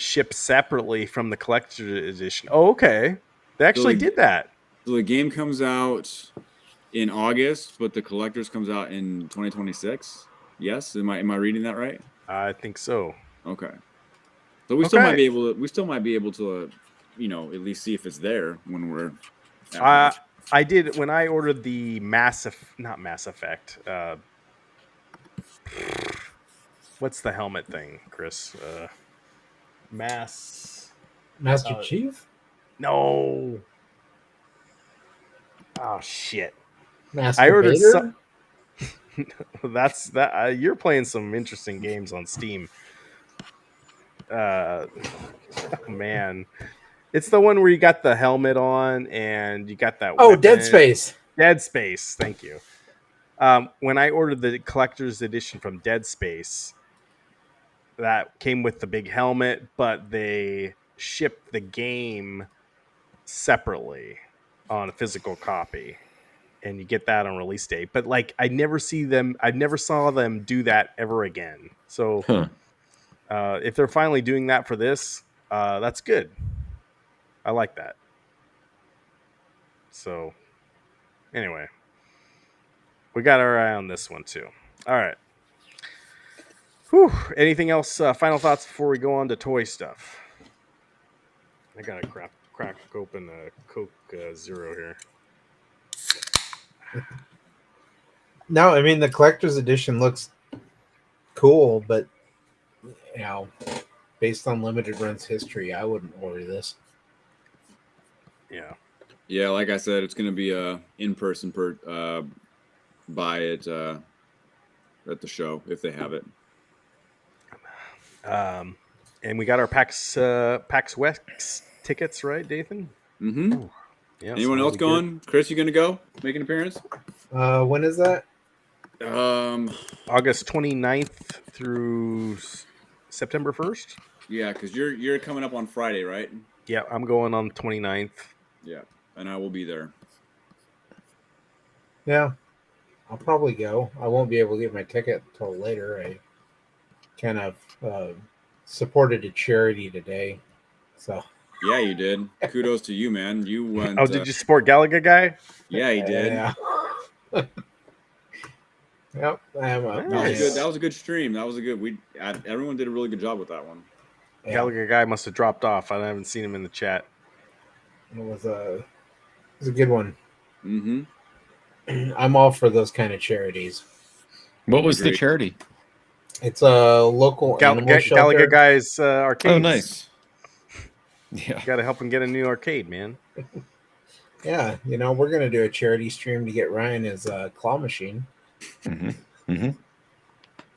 ship separately from the collector's edition. Oh, okay. They actually did that. So the game comes out in August, but the collector's comes out in 2026. Yes, am I reading that right? I think so. Okay. So we still might be able to, at least see if it's there when we're. I did when I ordered the not Mass Effect. What's the helmet thing, Chris? Master Chief? No. Oh shit. Master I ordered Vader? That's that. You're playing some interesting games on Steam. Oh, man, it's the one where you got the helmet on and you got that. Oh, Dead Space. Dead Space. Thank you. When I ordered the collector's edition from Dead Space, that came with the big helmet, but they shipped the game separately on a physical copy. And you get that on release date. But like I never saw them do that ever again. So if they're finally doing that for this, that's good. I like that. So anyway, we got our eye on this one too. All right. Whew. Anything else? Final thoughts before we go on to toy stuff? I gotta crack open a Coke Zero here. No, I mean the collector's edition looks cool, but based on limited runs history, I wouldn't order this. Yeah. Yeah, like I said, it's going to be a in-person buy it at the show if they have it. And we got our PAX West tickets, right, Dathan? Mm-hmm. Ooh, yeah, Anyone else going? Good. Chris, you going to go? Make an appearance? When is that? August 29th through September 1st. Yeah, because you're coming up on Friday, right? Yeah, I'm going on the 29th. Yeah, and I will be there. Yeah, I'll probably go. I won't be able to get my ticket until later. I kind of supported a charity today, so. Yeah, you did. Kudos to you, man. You went. Oh, did you support Gallagher guy? Yeah, he did. Yeah. Yep. That was a good stream. That was a good. Everyone did a really good job with that one. Yeah. Gallagher guy must have dropped off. I haven't seen him in the chat. It was a good one. Mm-hmm. I'm all for those kind of charities. What was the charity? It's a local animal shelter. Gallagher guy's arcade. Oh, nice. Yeah, got to help him get a new arcade, man. Yeah, we're gonna do a charity stream to get Ryan his claw machine. Mm-hmm. Mm-hmm.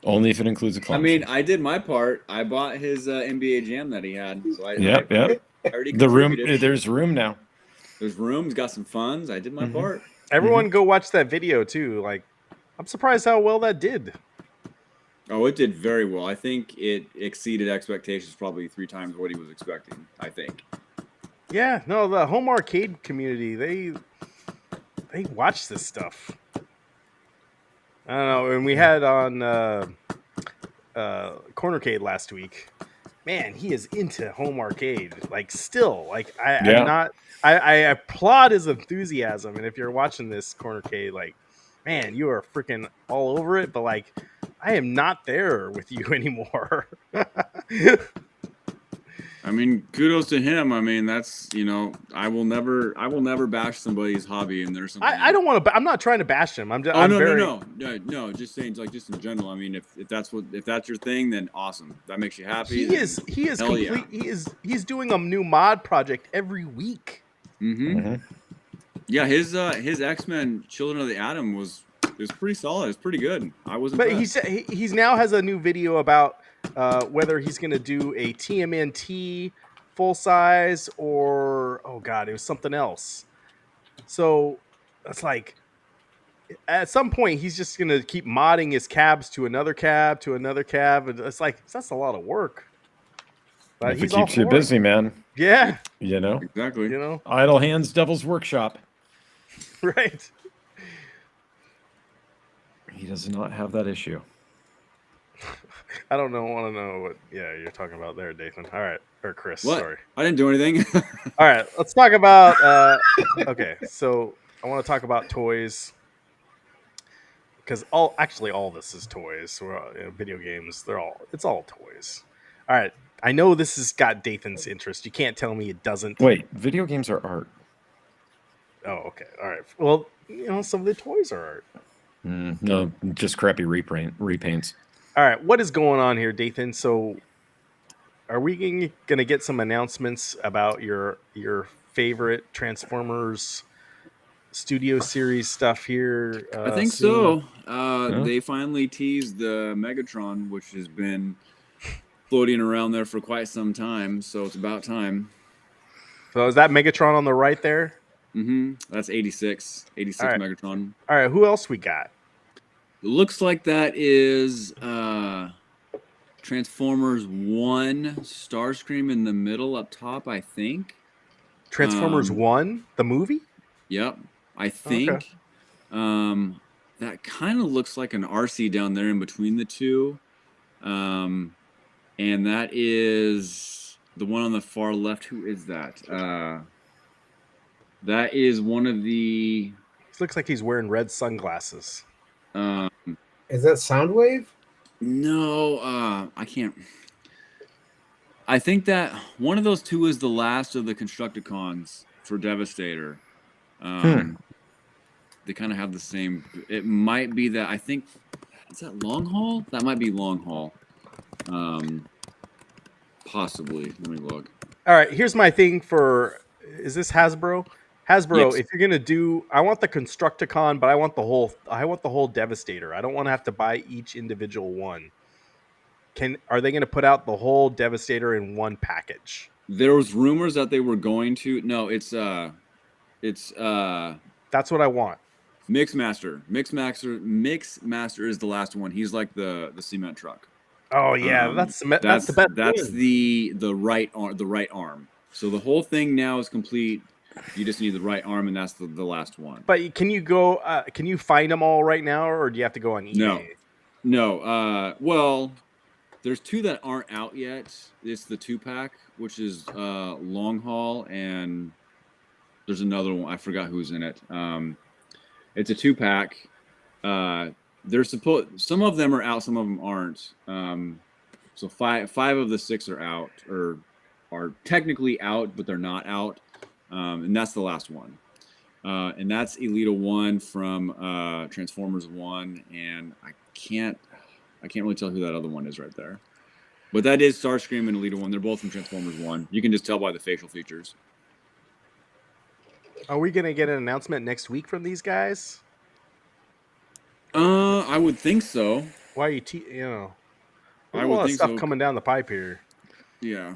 Only if it includes a claw. I mean, I did my part. I bought his NBA Jam that he had. So I already the room. There's room now. There's room. He's got some funds. I did my part. Everyone go watch that video too. Like, I'm surprised how well that did. Oh, it did very well. I think it exceeded expectations probably 3 times what he was expecting, I think. Yeah, no, the home arcade community, they watch this stuff. I don't know, and we had on Cornercade last week. Man, he is into home arcade. Like, still. Like, I applaud his enthusiasm, and if you're watching this Cornercade, like, man, you are freaking all over it, but like, I am not there with you anymore. I mean, kudos to him. I mean, that's, I will never bash somebody's hobby, and there's something. I don't want to. I'm not trying to bash him. No. Just saying, like, just in general. I mean, if that's your thing, then awesome. That makes you happy. He is complete. Yeah. He's doing a new mod project every week. Mm-hmm. Mm-hmm. Yeah, his X-Men Children of the Atom was pretty solid. It's pretty good. I was impressed. But he's now has a new video about whether he's going to do a TMNT full size or it was something else. So it's like at some point he's just going to keep modding his cabs to another cab to another cab, and it's like that's a lot of work. But if it keeps you busy, man. Yeah. Exactly. Idle hands, devil's workshop. Right. He does not have that issue. I don't know. Want to know what? Yeah, you're talking about there, Dathan. All right, or Chris. What? Sorry. I didn't do anything. All right, let's talk about. Okay, so I want to talk about toys because all this is toys. Video games. It's all toys. All right, I know this has got Dathan's interest. You can't tell me it doesn't. Wait, video games are art. Oh, okay. All right. Well, some of the toys are art. No, just crappy repaints. All right, what is going on here, Dathan? So, are we going to get some announcements about your favorite Transformers Studio Series stuff here? I think soon? so. They finally teased the Megatron, which has been floating around there for quite some time. So it's about time. So is that Megatron on the right there? That's 86 All right. Megatron. All right, who else we got? It looks like that is Transformers 1 Starscream in the middle up top, I think. Transformers 1, the movie? Yep, I think. Okay. That kind of looks like an RC down there in between the two. And that is the one on the far left. Who is that? That is one of the... This looks like he's wearing red sunglasses. Is that Soundwave? No, I can't. I think that one of those two is the last of the Constructicons for Devastator. They kind of have the same. It might be that. I think is that Long Haul. That might be Long Haul. Possibly. Let me look. All right, here's my thing for. Is this Hasbro? Hasbro, Yes. if you're gonna do, I want the Constructicon, but I want the whole Devastator. I don't want to have to buy each individual one. Are they gonna put out the whole Devastator in one package? There was rumors that they were going to. No, it's That's what I want. Mixmaster. Mixmaster is the last one. He's like the cement truck. Oh yeah, that's the best. That's one. the right arm. So the whole thing now is complete. You just need the right arm, and that's the last one. But can you go? Can you find them all right now, or do you have to go on eBay? No. Well, there's two that aren't out yet. It's the 2-pack, which is Long Haul, and there's another one. I forgot who's in it. It's a 2-pack. Some of them are out, some of them aren't. So five of the 6 are out, or are technically out, but they're not out. And that's the last one. And that's Elita 1 from Transformers 1, and I can't really tell who that other one is right there. But that is Starscream and Elita 1. They're both from Transformers 1. You can just tell by the facial features. Are we gonna get an announcement next week from these guys? I would think so. Why are you I a would lot of think stuff so. coming down the pipe here. Yeah,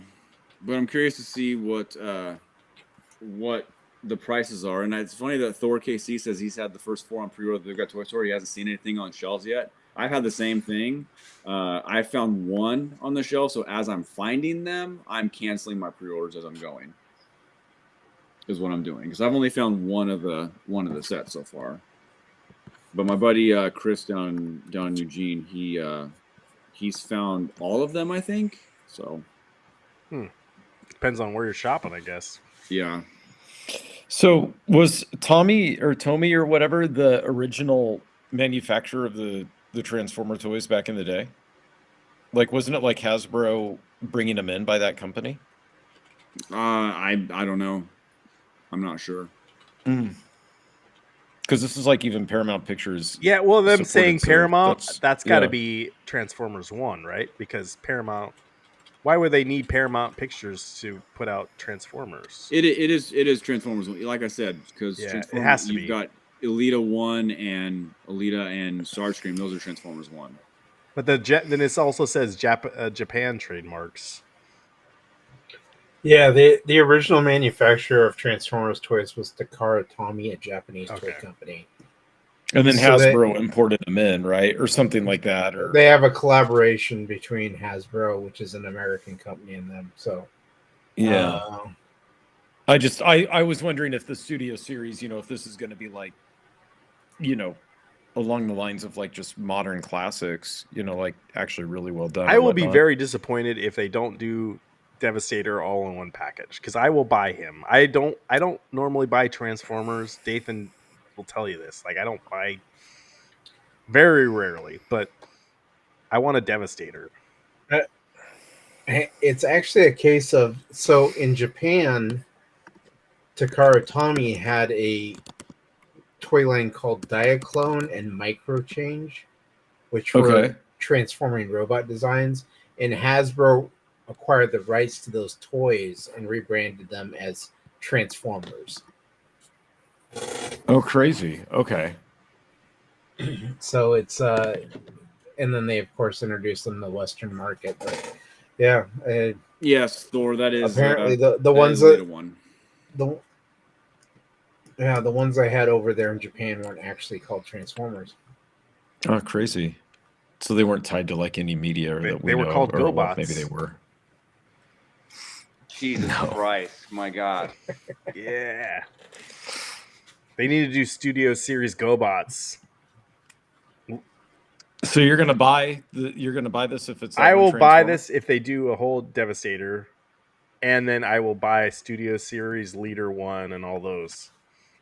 but I'm curious to see what the prices are. And it's funny that Thor KC says he's had the first 4 on pre-order. They've got Toy Story. He hasn't seen anything on shelves yet. I've had the same thing. I found 1 on the shelf, so as I'm finding them, I'm canceling my pre-orders as I'm going. Is what I'm doing, because I've only found one of the sets so far. But my buddy Chris down in Eugene, he's found all of them, I think. So Depends on where you're shopping, I guess. yeah. So was Tommy or whatever the original manufacturer of the Transformer toys back in the day? Like, wasn't it like Hasbro bringing them in by that company? I don't know. I'm not sure. Because this is like even Paramount Pictures. Yeah, well, them saying supported, so Paramount, that's got to yeah. be Transformers 1, right? Because Paramount, why would they need Paramount Pictures to put out Transformers? It is Transformers. Like I said, because Yeah, Transformers, it has to you've be. got Elita 1 and Elita and Starscream. Those are Transformers 1. But then it also says Japan trademarks. Yeah, the original manufacturer of Transformers toys was Takara Tomy, a Japanese toy company. And then So Hasbro imported them in, right? Or something like that. Or They have a collaboration between Hasbro, which is an American company, and them. So yeah. I was wondering if the Studio Series, if this is going to be like, along the lines of like just modern classics, like actually really well done. I or will be whatnot. very disappointed if they don't do Devastator all in one package, because I will buy him. I don't normally buy Transformers. Dathan will tell you this. Like, I don't buy, very rarely, but I want a Devastator. It's actually a case of, so in Japan, Takara Tomy had a toy line called Diaclone and Microchange, which were Okay. transforming robot designs, and Hasbro acquired the rights to those toys and rebranded them as Transformers. Oh, crazy. Okay. So it's and then they of course introduced them to the Western market. But yeah, Yes, Thor. That is apparently the that ones is the that one. the the ones I had over there in Japan weren't actually called Transformers. Oh, crazy. So they weren't tied to like any media They- that we they were know called of, or well, GoBots. maybe they were. Jesus Christ, my God. Yeah. They need to do Studio Series GoBots. So you're gonna buy this if it's that I one will buy Transformer? this if they do a whole Devastator, and then I will buy Studio Series Leader 1 and all those.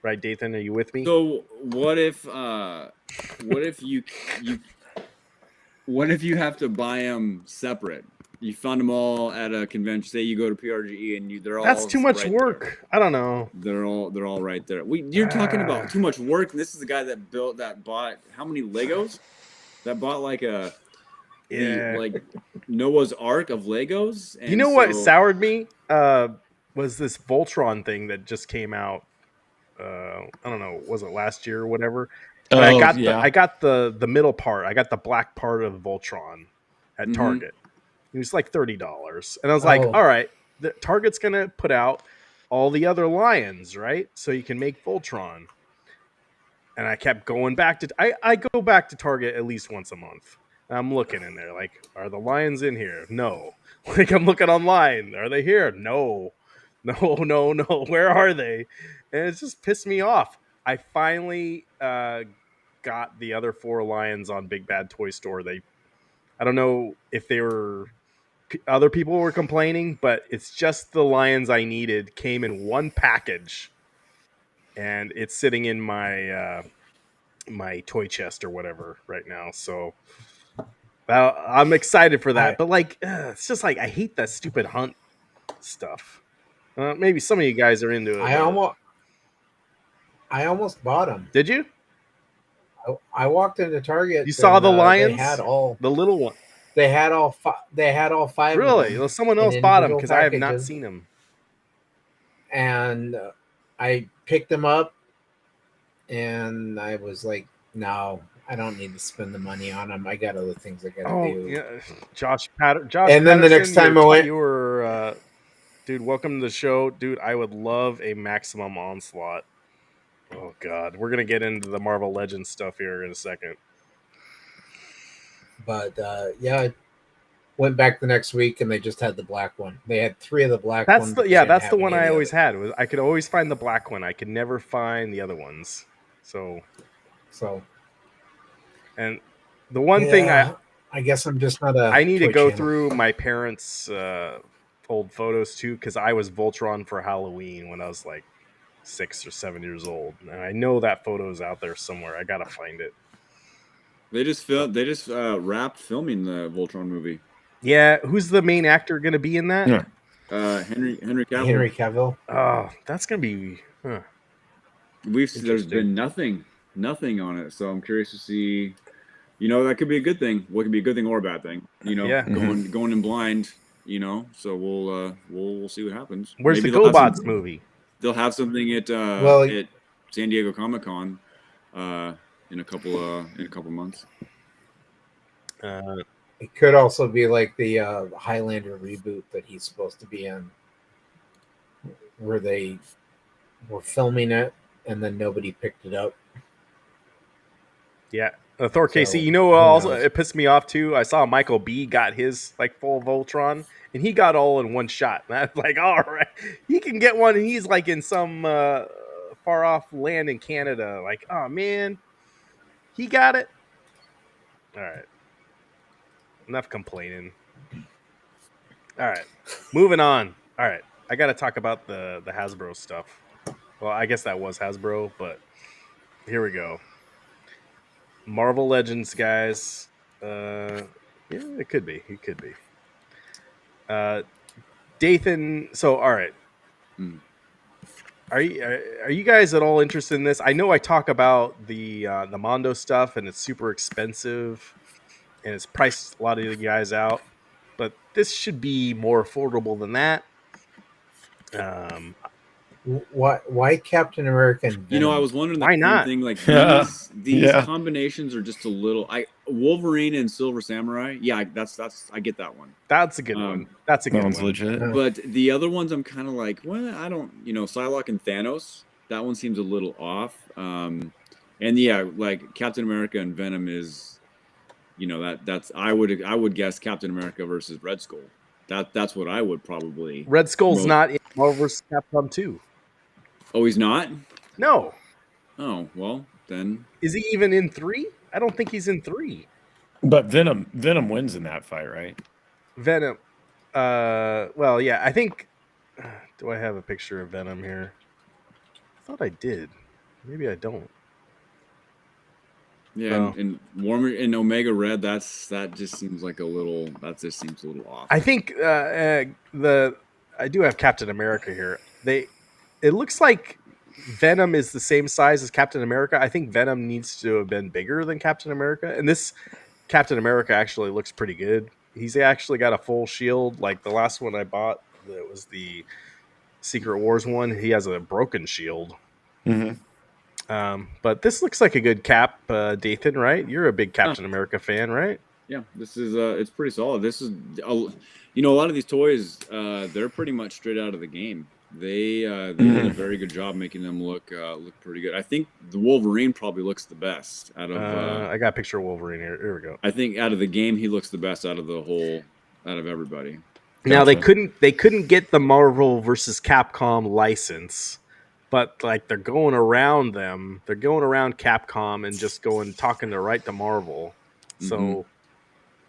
Right, Dathan? Are you with me? So what if you have to buy them separate? You found them all at a convention. Say you go to PRGE and they're all That's too much right work. there. I don't know. They're all right there. You're talking about too much work. And this is the guy that bought how many Legos? That bought like Yeah. like Noah's Ark of Legos. And You know what soured me? Was this Voltron thing that just came out? I don't know. Was it last year or whatever? And I got the middle part. I got the black part of Voltron at Target. It was like $30, and I was like, Oh. all right, the Target's gonna put out all the other lions, right? So you can make Voltron. And I kept going back to I go back to Target at least once a month. And I'm looking in there, like, are the lions in here? No. Like, I'm looking online. Are they here? No. No. Where are they? And it's just pissed me off. I finally got the other 4 lions on Big Bad Toy Store. I don't know if they were other people were complaining, but it's just the lions I needed came in one package, and it's sitting in my my toy chest or whatever right now. So I'm excited for that. But like, it's just like I hate that stupid hunt stuff. Maybe some of you guys are into it. I almost bought them. Did you? I walked into Target. You saw the lions? They had all the little one. They had all 5. Really? Of them well, someone else bought them because I have not packages. seen them. And I picked them up, and I was like, "No, I don't need to spend the money on them. I got other things I got to do." Yeah, Josh. And then the next time I went, you were, dude. Welcome to the show, dude. I would love a Maximum Onslaught. Oh God, we're gonna get into the Marvel Legends stuff here in a second. But yeah, I went back the next week, and they just had the black one. They had 3 of the black That's ones. the that's the one I always had. I could always find the black one. I could never find the other ones. So, and the one thing I guess I'm just not a. I need to Toy go channel. through my parents' old photos too, because I was Voltron for Halloween when I was like 6 or 7 years old, and I know that photo is out there somewhere. I gotta find it. They just wrapped filming the Voltron movie. Yeah, who's the main actor going to be in that? Yeah. Henry Cavill. Henry Cavill. Oh, that's going to be. There's been nothing on it, so I'm curious to see. That could be a good thing. What could be a good thing or a bad thing? Going in blind. So we'll see what happens. Where's the GoBots movie? They'll have something at San Diego Comic-Con in a couple months. It could also be like the Highlander reboot that he's supposed to be in, where they were filming it and then nobody picked it up. Yeah, Thor KC. Also it pissed me off too. I saw Michael B got his like full Voltron, and he got all in one shot. And I was like, all right, he can get one, and he's like in some far off land in Canada. Like, oh man, He got it. All right. Enough complaining. All right. Moving on. All right. I got to talk about the Hasbro stuff. Well, I guess that was Hasbro, but here we go. Marvel Legends, guys. Yeah, it could be. It could be. Dathan. So, all right. Are you guys at all interested in this? I know I talk about the Mondo stuff, and it's super expensive, and it's priced a lot of the guys out. But this should be more affordable than that. Why Captain America and Venom? I was wondering Why that same not? thing. Like Yeah. these Yeah. combinations are just a little. Wolverine and Silver Samurai. Yeah, that's I get that one. That's a good one. That's a That good one's one. legit. But the other ones, I'm kind of like, well, I don't. Psylocke and Thanos. That one seems a little off. And yeah, like Captain America and Venom is, that's I would guess Captain America versus Red Skull. That's what I would probably. Red Skull's not in Marvel vs. Capcom 2. Oh, he's not? No. Oh, well, then. Is he even in 3? I don't think he's in 3. But Venom wins in that fight, right? Venom. Well, yeah, I think. Do I have a picture of Venom here? I thought I did. Maybe I don't. Yeah, and Warmer and Omega Red, that just seems like a little. That just seems a little off. I think I do have Captain America here. It looks like Venom is the same size as Captain America. I think Venom needs to have been bigger than Captain America, and this Captain America actually looks pretty good. He's actually got a full shield. Like the last one I bought, that was the Secret Wars one. He has a broken shield. Mm-hmm. But this looks like a good Cap, Dathan, right? You're a big Captain America fan, right? Yeah, this is it's pretty solid. This is a lot of these toys, they're pretty much straight out of the game. They did a very good job making them look pretty good. I think the Wolverine probably looks the best out of. I got a picture of Wolverine here. Here we go. I think out of the game, he looks the best out of everybody. Now Gotcha. they couldn't get the Marvel versus Capcom license, but like they're going around them. They're going around Capcom and just talking right to Marvel. So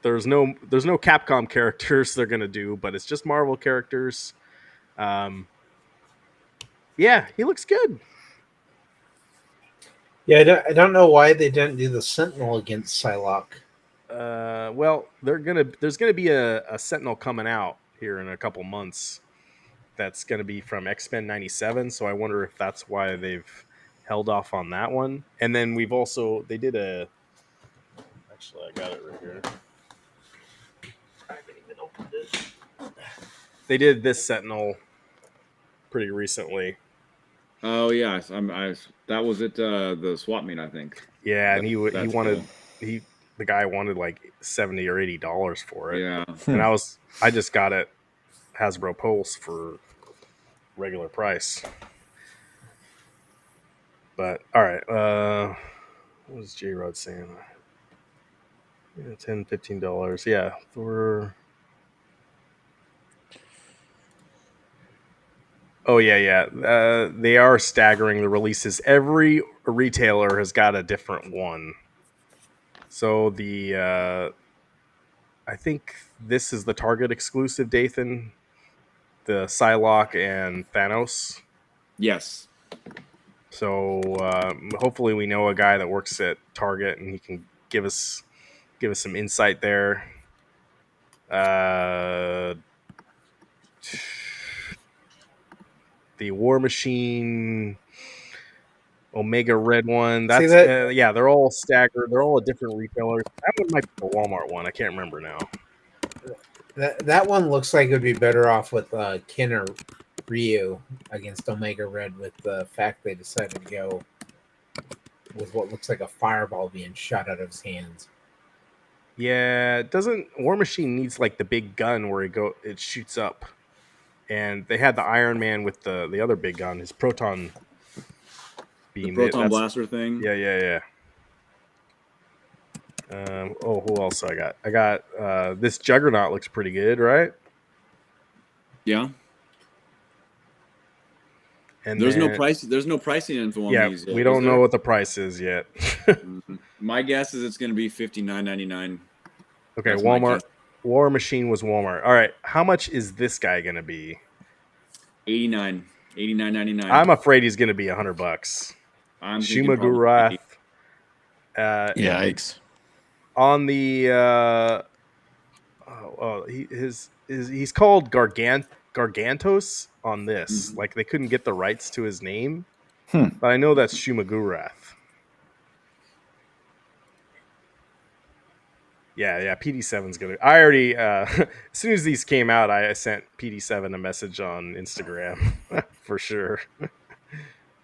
there's no Capcom characters they're gonna do, but it's just Marvel characters. Yeah, he looks good. Yeah, I don't know why they didn't do the Sentinel against Psylocke. Well, there's gonna be a Sentinel coming out here in a couple months. That's gonna be from X-Men '97. So I wonder if that's why they've held off on that one. And then they did a. Actually, I got it right here. I haven't even opened it. They did this Sentinel pretty recently. Oh yeah, that was at the swap meet, I think. Yeah, and he wanted cool. the guy wanted like $70 or $80 for it. Yeah, and I just got it Hasbro Pulse for regular price. But all right, what was J Rod saying? Yeah, $10, $15. Yeah, for. Oh yeah. They are staggering the releases. Every retailer has got a different one. So I think this is the Target exclusive, Dathan. The Psylocke and Thanos. Yes. So hopefully we know a guy that works at Target and he can give us some insight there. The War Machine, Omega Red one. That's yeah, they're all staggered. They're all at different retailers. That one might be the Walmart one. I can't remember now. That one looks like it would be better off with Ken or Ryu against Omega Red, with the fact they decided to go with what looks like a fireball being shot out of his hands. Yeah, War Machine needs like the big gun where it shoots up. And they had the Iron Man with the other big gun, his proton beam. The proton blaster thing. Yeah. Who else I got? I got this Juggernaut looks pretty good, right? Yeah. And There's no then- price. There's no pricing info on Yeah, these. we don't know what the price is yet. My guess is it's going to be $59.99. Okay, That's my Walmart. guess. War Machine was Walmart. All right, how much is this guy gonna be? $89.99. I'm afraid he's gonna be $100. I'm thinking Shuma probably Gurath. 80. Yikes. On the he's called Gargantos on this. Mhm. Like they couldn't get the rights to his name, Hmm. but I know that's Shumagurath. Yeah, PD7's gonna. I already as soon as these came out, I sent PD7 a message on Instagram for sure.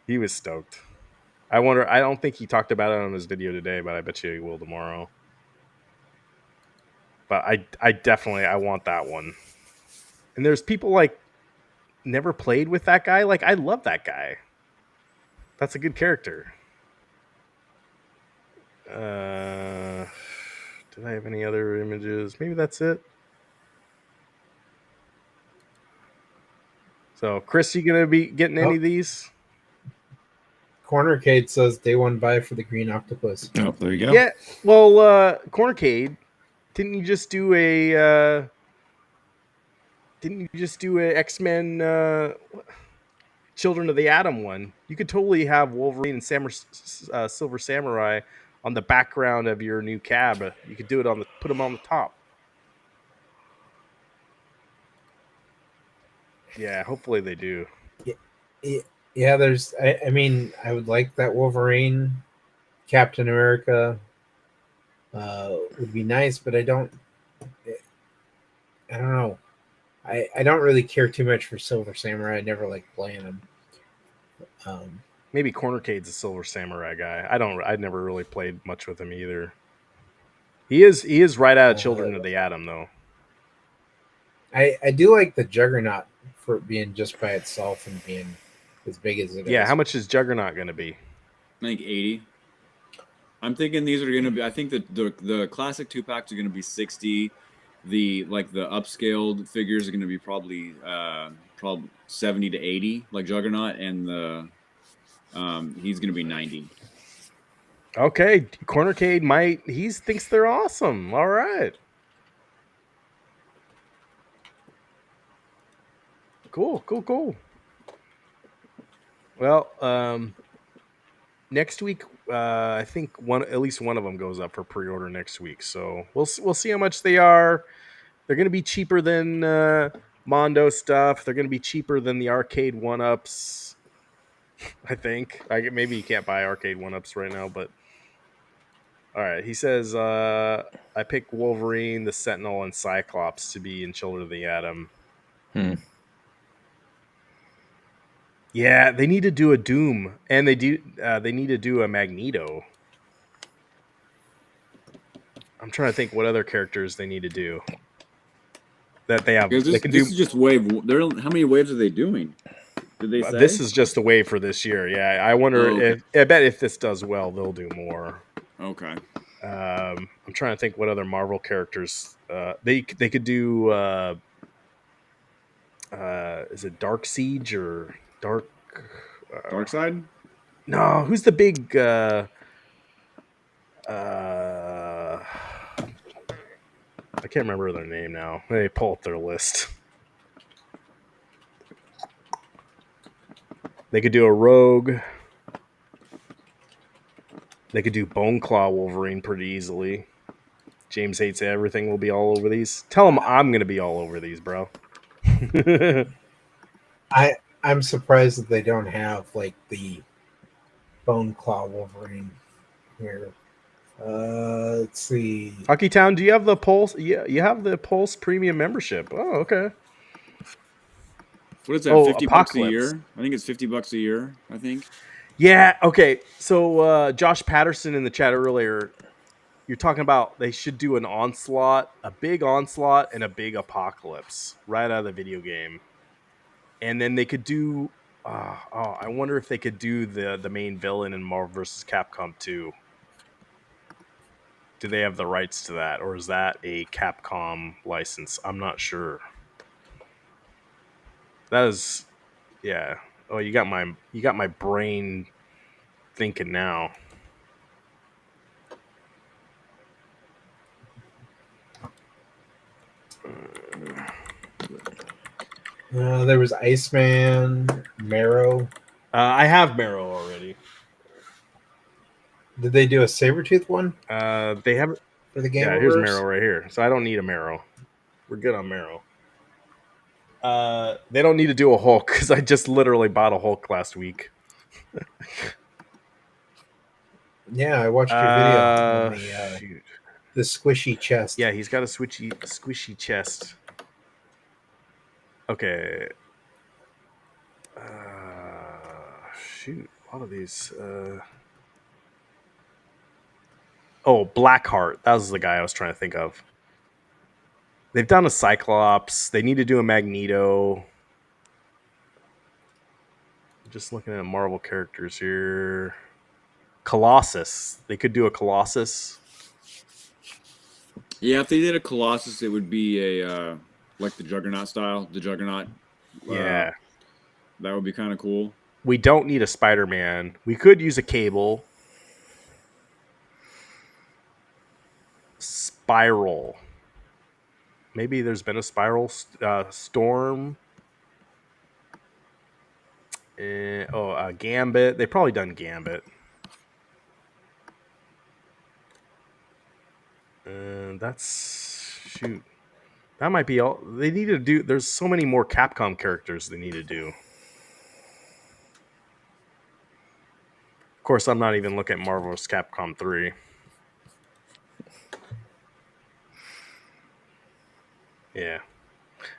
He was stoked. I wonder. I don't think he talked about it on his video today, but I bet you he will tomorrow. But I definitely I want that one. And there's people like never played with that guy. Like I love that guy. That's a good character. Did I have any other images? Maybe that's it. So, Chris, you gonna be getting any of these? Cornercade says day one buy for the green octopus. Oh, there you go. Yeah. Well, Cornercade, didn't you just do a X-Men Children of the Atom one? You could totally have Wolverine and Silver Samurai on the background of your new cab. You could do it put them on the top. Yeah, hopefully they do. Yeah, there's. I mean, I would like that Wolverine, Captain America. Would be nice, but I don't know. I don't really care too much for Silver Samurai. I never liked playing him. Maybe Cornercade's a Silver Samurai guy. I never really played much with him either. He is right out of Children of the Atom though. I do like the Juggernaut for being just by itself and being as big as it is. Yeah, how much is Juggernaut going to be? I think 80. I'm thinking these are going to be. I think that the classic 2-packs are going to be 60. The upscaled figures are going to be probably 70 to 80, like Juggernaut, and the he's going to be 90. Okay, Cornercade he thinks they're awesome. All right. Cool. Well, next week, I think at least one of them goes up for pre-order next week. So we'll see how much they are. They're going to be cheaper than Mondo stuff. They're going to be cheaper than the arcade 1-ups. I think. Maybe you can't buy arcade 1-ups right now, but all right. He says I pick Wolverine, the Sentinel, and Cyclops to be in Children of the Atom. Yeah, they need to do a Doom, and they need to do a Magneto. I'm trying to think what other characters they need to do that they have. This is just wave. How many waves are they doing? Did they say? This is just a wave for this year. Yeah, I wonder I bet if this does well, they'll do more. Okay. I'm trying to think what other Marvel characters they could do. Is it Dark Siege or Dark Darkseid? No, who's the big I can't remember their name now. They pull up their list. They could do a Rogue. They could do Bone Claw Wolverine pretty easily. James hates everything will be all over these. Tell him I'm going to be all over these, bro. I'm surprised that they don't have like the Bone Claw Wolverine here. Let's see. Hockey Town, do you have the Pulse? Yeah, you have the Pulse Premium membership. Oh, okay. What is that? $50 a year? I think it's $50 a year. I think. Yeah. Okay. So Josh Patterson in the chat earlier, you're talking about they should do an onslaught, a big onslaught, and a big apocalypse right out of the video game, and then they could do. I wonder if they could do the main villain in Marvel vs. Capcom 2. Do they have the rights to that, or is that a Capcom license? I'm not sure. That is, yeah. Oh, you got my brain thinking now. There was Iceman, Marrow. I have Marrow already. Did they do a Sabretooth one They have. for the Yeah, here's Gameverse? Marrow right here. So I don't need a Marrow. We're good on Marrow. They don't need to do a Hulk because I just literally bought a Hulk last week. Yeah, I watched your video on Shoot. the squishy chest. Yeah, he's got a squishy chest. Okay. Shoot, a lot of these. Oh, Blackheart. That was the guy I was trying to think of. They've done a Cyclops. They need to do a Magneto. Just looking at Marvel characters here. Colossus. They could do a Colossus. Yeah, if they did a Colossus, it would be a like the Juggernaut style. The Juggernaut. Yeah. That would be kind of cool. We don't need a Spider-Man. We could use a Cable. Spiral. Maybe there's been a Spiral Storm. Gambit. They've probably done Gambit. Shoot. That might be all they need to do. There's so many more Capcom characters they need to do. Of course, I'm not even looking at Marvel's Capcom 3. Yeah.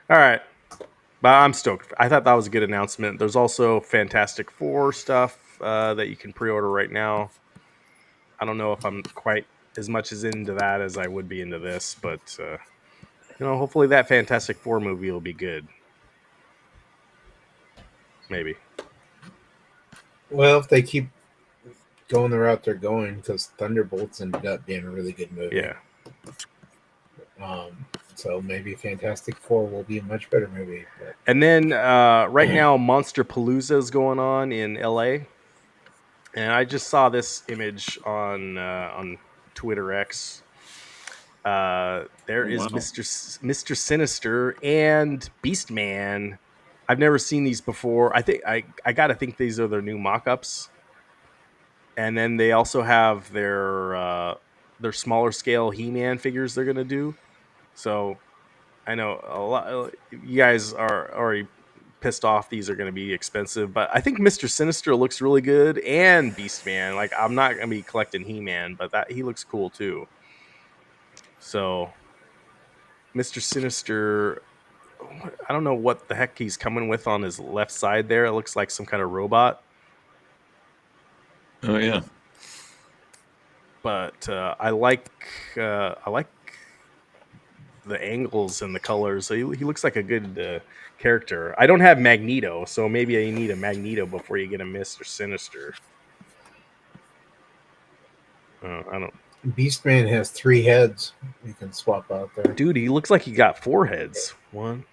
All right. But I'm stoked. I thought that was a good announcement. There's also Fantastic Four stuff that you can pre-order right now. I don't know if I'm quite as much as into that as I would be into this, but hopefully that Fantastic Four movie will be good. Maybe. Well, if they keep going the route they're going, because Thunderbolts ended up being a really good movie. Yeah. So maybe Fantastic Four will be a much better movie. But... And then right now, Monster Palooza is going on in LA. And I just saw this image on Twitter X. There is Mr. Sinister and Beastman. I've never seen these before. I think I gotta think these are their new mock-ups. And then they also have their smaller scale He-Man figures they're gonna do. So I know a lot. You guys are already pissed off. These are going to be expensive, but I think Mr. Sinister looks really good, and Beastman. Like, I'm not going to be collecting He-Man, but he looks cool too. So, Mr. Sinister, I don't know what the heck he's coming with on his left side there. It looks like some kind of robot. Oh yeah. But I like the angles and the colors. So he looks like a good character. I don't have Magneto, so maybe I need a Magneto before you get a Mr. Sinister. I don't. Beastman has 3 heads you can swap out there. Dude, he looks like he got 4 heads. 1.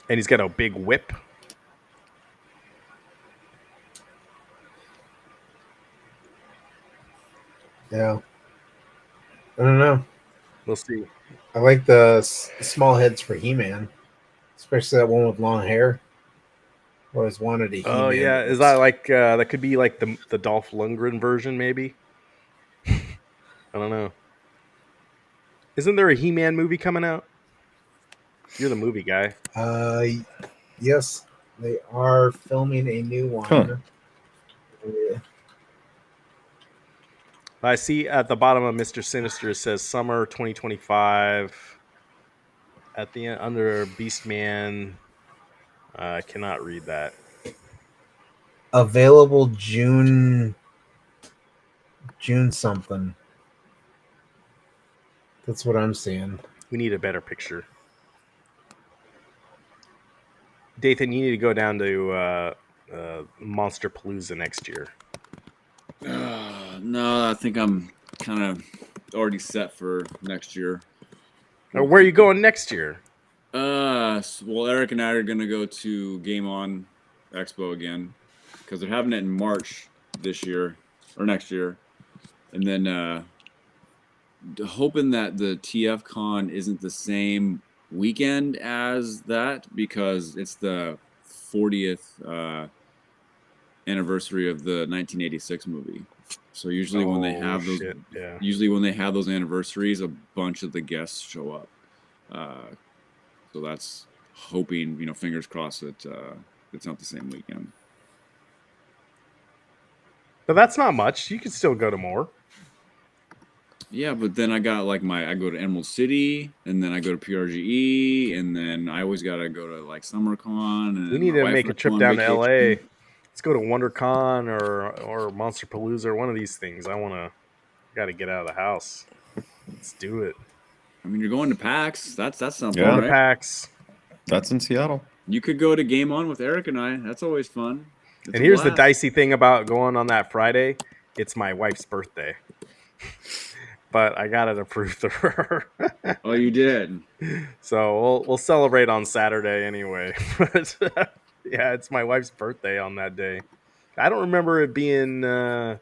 And he's got a big whip. Yeah. I don't know. We'll see. I like the small heads for He-Man, especially that one with long hair. Always wanted a He-Man. Oh yeah, is that like that could be like the Dolph Lundgren version, maybe? I don't know. Isn't there a He-Man movie coming out? You're the movie guy. Yes, they are filming a new one. Huh. Yeah. I see at the bottom of Mr. Sinister it says summer 2025. At the end, under Beastman, I cannot read that. Available June something. That's what I'm seeing. We need a better picture. Dathan, you need to go down to Monster Palooza next year. No, I think I'm kind of already set for next year. Or where are you going next year? Well, Eric and I are gonna go to Game On Expo again because they're having it in March this year or next year, and then hoping that the TF Con isn't the same weekend as that because it's the 40th anniversary of the 1986 movie. So usually when they have those, usually when they have those anniversaries, a bunch of the guests show up. So that's hoping, fingers crossed that it's not the same weekend. But that's not much. You can still go to more. Yeah, but then I got I go to Emerald City, and then I go to PRGE, and then I always gotta go to SummerCon. And we need to make a trip down to LA. Let's go to WonderCon or Monsterpalooza or one of these things. Got to get out of the house. Let's do it. I mean, you're going to PAX. That's something, going right? to PAX. That's in Seattle. You could go to Game On with Eric and I. That's always fun. And here's the dicey thing about going on that Friday. It's my wife's birthday. But I got it approved through her. Oh, you did? So we'll celebrate on Saturday anyway. But yeah, it's my wife's birthday on that day. I don't remember it being my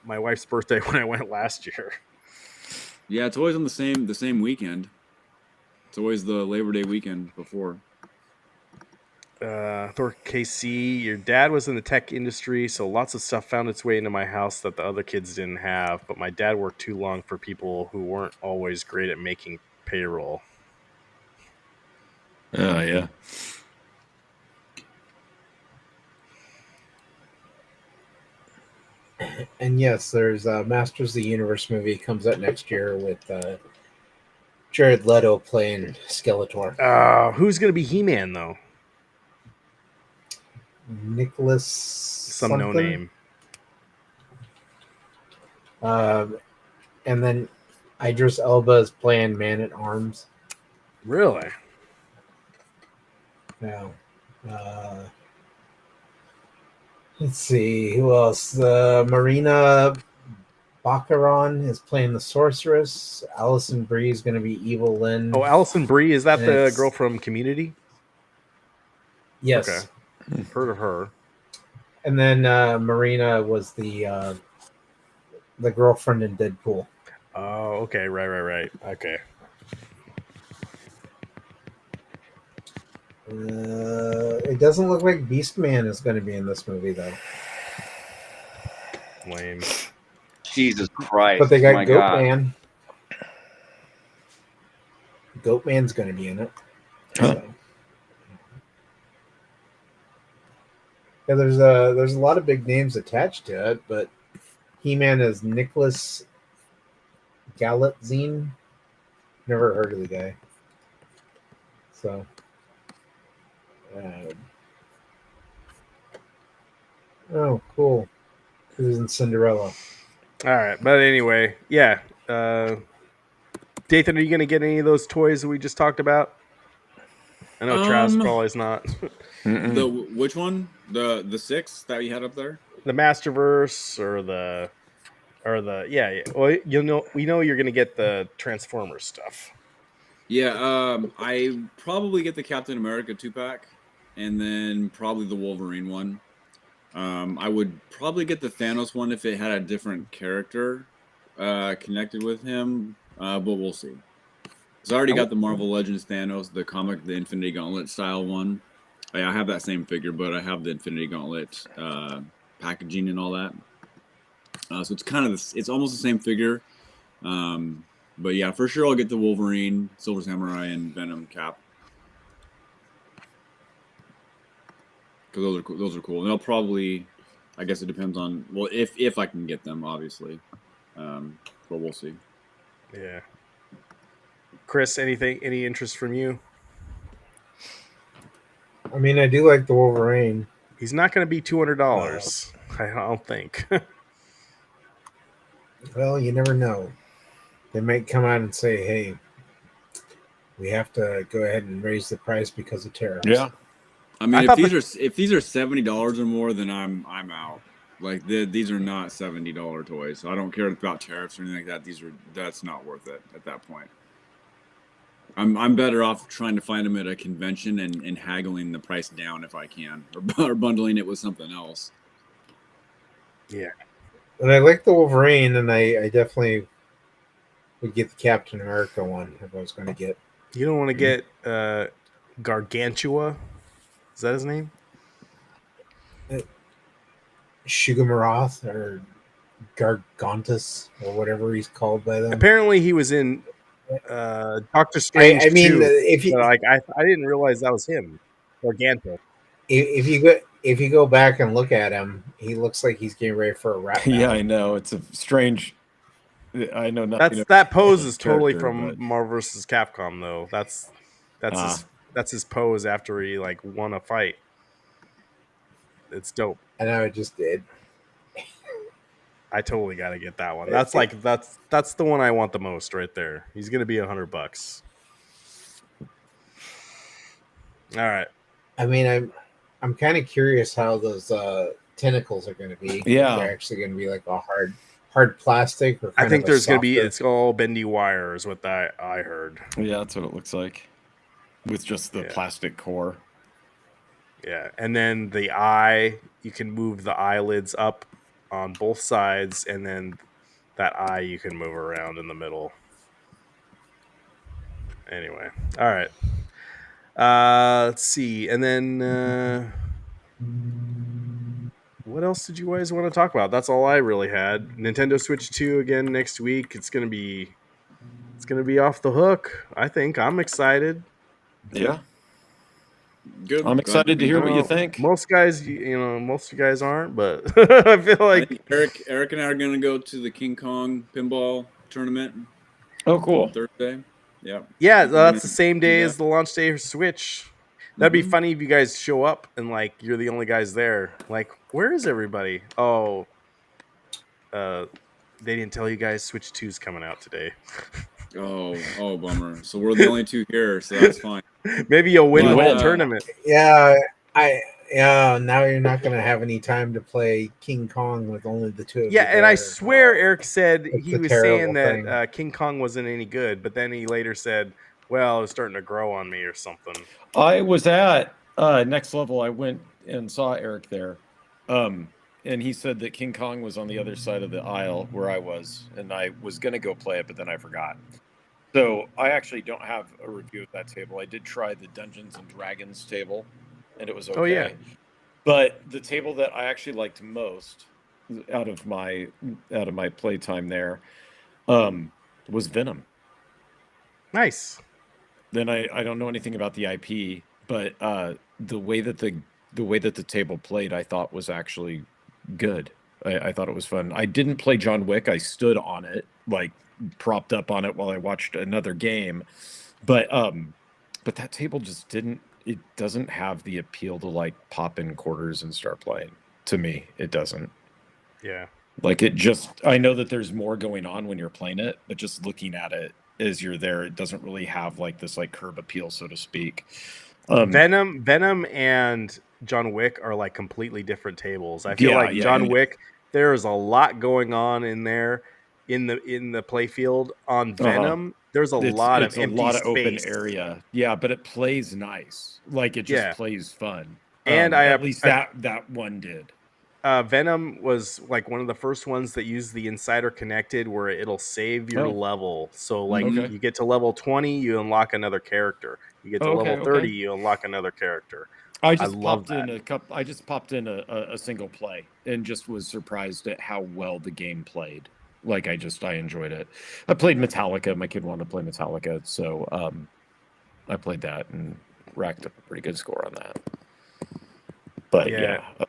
wife's birthday when I went last year. Yeah, it's always on the same weekend. It's always the Labor Day weekend before. Thor KC, your dad was in the tech industry, so lots of stuff found its way into my house that the other kids didn't have. But my dad worked too long for people who weren't always great at making payroll. Oh, yeah. And yes, there's Masters of the Universe movie comes out next year with Jared Leto playing Skeletor. Who's going to be He-Man, though? Nicholas some no name. And then Idris Elba is playing Man at Arms. Really? Yeah. Let's see who else. Marina Baccarin is playing the Sorceress. Alison Brie is going to be Evil Lynn. Oh, Alison Brie, is that the girl from Community? Yes. Okay. Heard of her. And then Marina was the girlfriend in Deadpool. Oh, okay. Right. Okay. It doesn't look like Beastman is going to be in this movie, though. Lame. Jesus Christ. But they got Goatman. Goatman's going to be in it. Huh. So. Yeah, there's a lot of big names attached to it, but He-Man is Nicholas Galitzine. Never heard of the guy. So, oh, cool. This is in Cinderella. All right, but anyway, yeah. Dathan, are you going to get any of those toys that we just talked about? I know Travis probably is not. Which one? The 6 that you had up there? The Masterverse or the yeah. Well, we know you're going to get the Transformers stuff. Yeah, I probably get the Captain America 2-pack, and then probably the Wolverine one. I would probably get the Thanos one if it had a different character connected with him, but we'll see. So I already got the Marvel Legends Thanos, the comic, the Infinity Gauntlet style one. I have that same figure, but I have the Infinity Gauntlet packaging and all that. So it's kind of it's almost the same figure. But yeah, for sure I'll get the Wolverine, Silver Samurai, and Venom cap. Because those are cool. And they'll probably, I guess it depends on, well, if I can get them, obviously. But we'll see. Yeah. Chris, any interest from you? I mean, I do like the Wolverine. He's not going to be $200. I don't think. Well, you never know. They might come out and say, "Hey, we have to go ahead and raise the price because of tariffs." Yeah. I mean, if these are $70 or more, then I'm out. Like these are not $70 toys. So I don't care about tariffs or anything like that. That's not worth it at that point. I'm better off trying to find them at a convention and haggling the price down if I can, or bundling it with something else. Yeah. And I like the Wolverine, and I definitely would get the Captain America one if I was going to get. You don't want to get Gargantua? Is that his name? Shugamaroth or Gargantus or whatever he's called by them. Apparently, he was in Doctor Strange I mean, 2. if you But like, I didn't realize that was him, Gargantua. if you go back and look at him, he looks like he's getting ready for a rap battle. Yeah, I know. It's a strange. I know nothing. That pose is totally character, from but- Marvel vs. Capcom, though. That's his pose after he like won a fight. It's dope. And I just did. I totally got to get that one. That's the one I want the most right there. He's gonna be $100. All right. I mean, I'm kind of curious how those tentacles are going to be. Yeah. If they're actually going to be like a hard plastic. Or I think there's gonna be softer- it's all bendy wire is what I heard. Yeah, that's what it looks like, with just the plastic core. Yeah, and then the eye, you can move the eyelids up on both sides, and then that eye you can move around in the middle. Anyway, all right. Let's see, and then what else did you guys want to talk about? That's all I really had. Nintendo Switch 2 again next week. It's gonna be off the hook. I think I'm excited. Yeah, Good. I'm excited to hear what you Well, think. Most guys, most you guys aren't, but I feel I like think Eric and I are gonna go to the King Kong pinball tournament Oh, cool. Thursday. Yeah. yeah, that's the same day Yeah. as the launch day for Switch. That'd be Mhm. funny if you guys show up and like you're the only guys there. Like, where is everybody? Oh, they didn't tell you guys Switch 2's coming out today. Oh, bummer. So we're the only two here, so that's fine. Maybe you'll win the But, whole tournament. Yeah, now you're not going to have any time to play King Kong with only the two of you. Yeah, and I there. swear Eric said It's he a was terrible saying thing. that King Kong wasn't any good, but then he later said, "Well, it's starting to grow on me" or something. I was at Next Level. I went and saw Eric there, and he said that King Kong was on the other side of the aisle where I was, and I was gonna go play it, but then I forgot. So I actually don't have a review of that table. I did try the Dungeons and Dragons table, and it was okay. Oh, yeah. But the table that I actually liked most out of my playtime there was Venom. Nice. Then I don't know anything about the IP, but the way that the table played, I thought was actually good. I thought it was fun. I didn't play John Wick. I stood on it, like propped up on it while I watched another game. But that table just didn't. It doesn't have the appeal to like pop in quarters and start playing. To me, it doesn't. Yeah. Like it just. I know that there's more going on when you're playing it, but just looking at it as you're there, it doesn't really have like this like curb appeal, so to speak. Venom and John Wick are like completely different tables. I feel Yeah, like yeah, John yeah. Wick, there is a lot going on in there in the play field. On Venom, there's a lot of empty open space. area. Yeah, but it plays nice. Like it just Yeah. plays fun. And at least that one did. Venom was like one of the first ones that used the Insider Connected, where it'll save your Oh. level. So like Okay. you get to level 20, you unlock another character. You get to Okay, level 30, okay. you unlock another character. I just love popped in a single play and just was surprised at how well the game played. Like I enjoyed it. I played Metallica. My kid wanted to play Metallica, so I played that and racked up a pretty good score on that. But Yeah. yeah.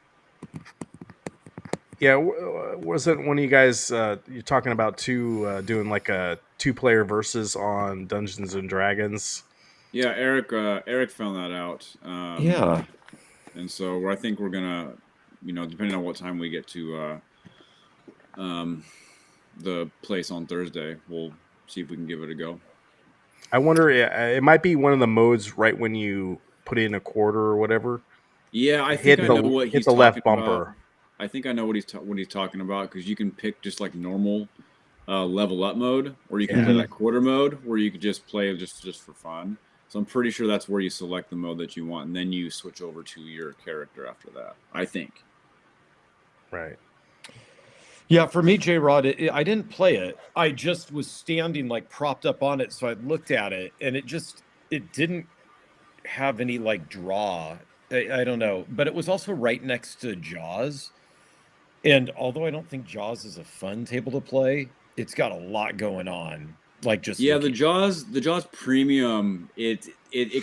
Yeah, wasn't one of you guys you're talking about doing like a 2-player versus on Dungeons and Dragons? Yeah, Eric found that out. Yeah. And so I think we're gonna, depending on what time we get to the place on Thursday, we'll see if we can give it a go. I wonder, it might be one of the modes right when you put in a quarter or whatever. Yeah, I think I know what he's hit the left talking about. bumper. I think I know what he's talking about, because you can pick just like normal level up mode, or you can play that quarter mode, where you could just play just for fun. So I'm pretty sure that's where you select the mode that you want, and then you switch over to your character after that, I think. Right. Yeah, for me, J-Rod, I didn't play it. I just was standing like propped up on it, so I looked at it, and it didn't have any like draw. I don't know, but it was also right next to Jaws. And although I don't think Jaws is a fun table to play, it's got a lot going on. Like just the Jaws Premium, it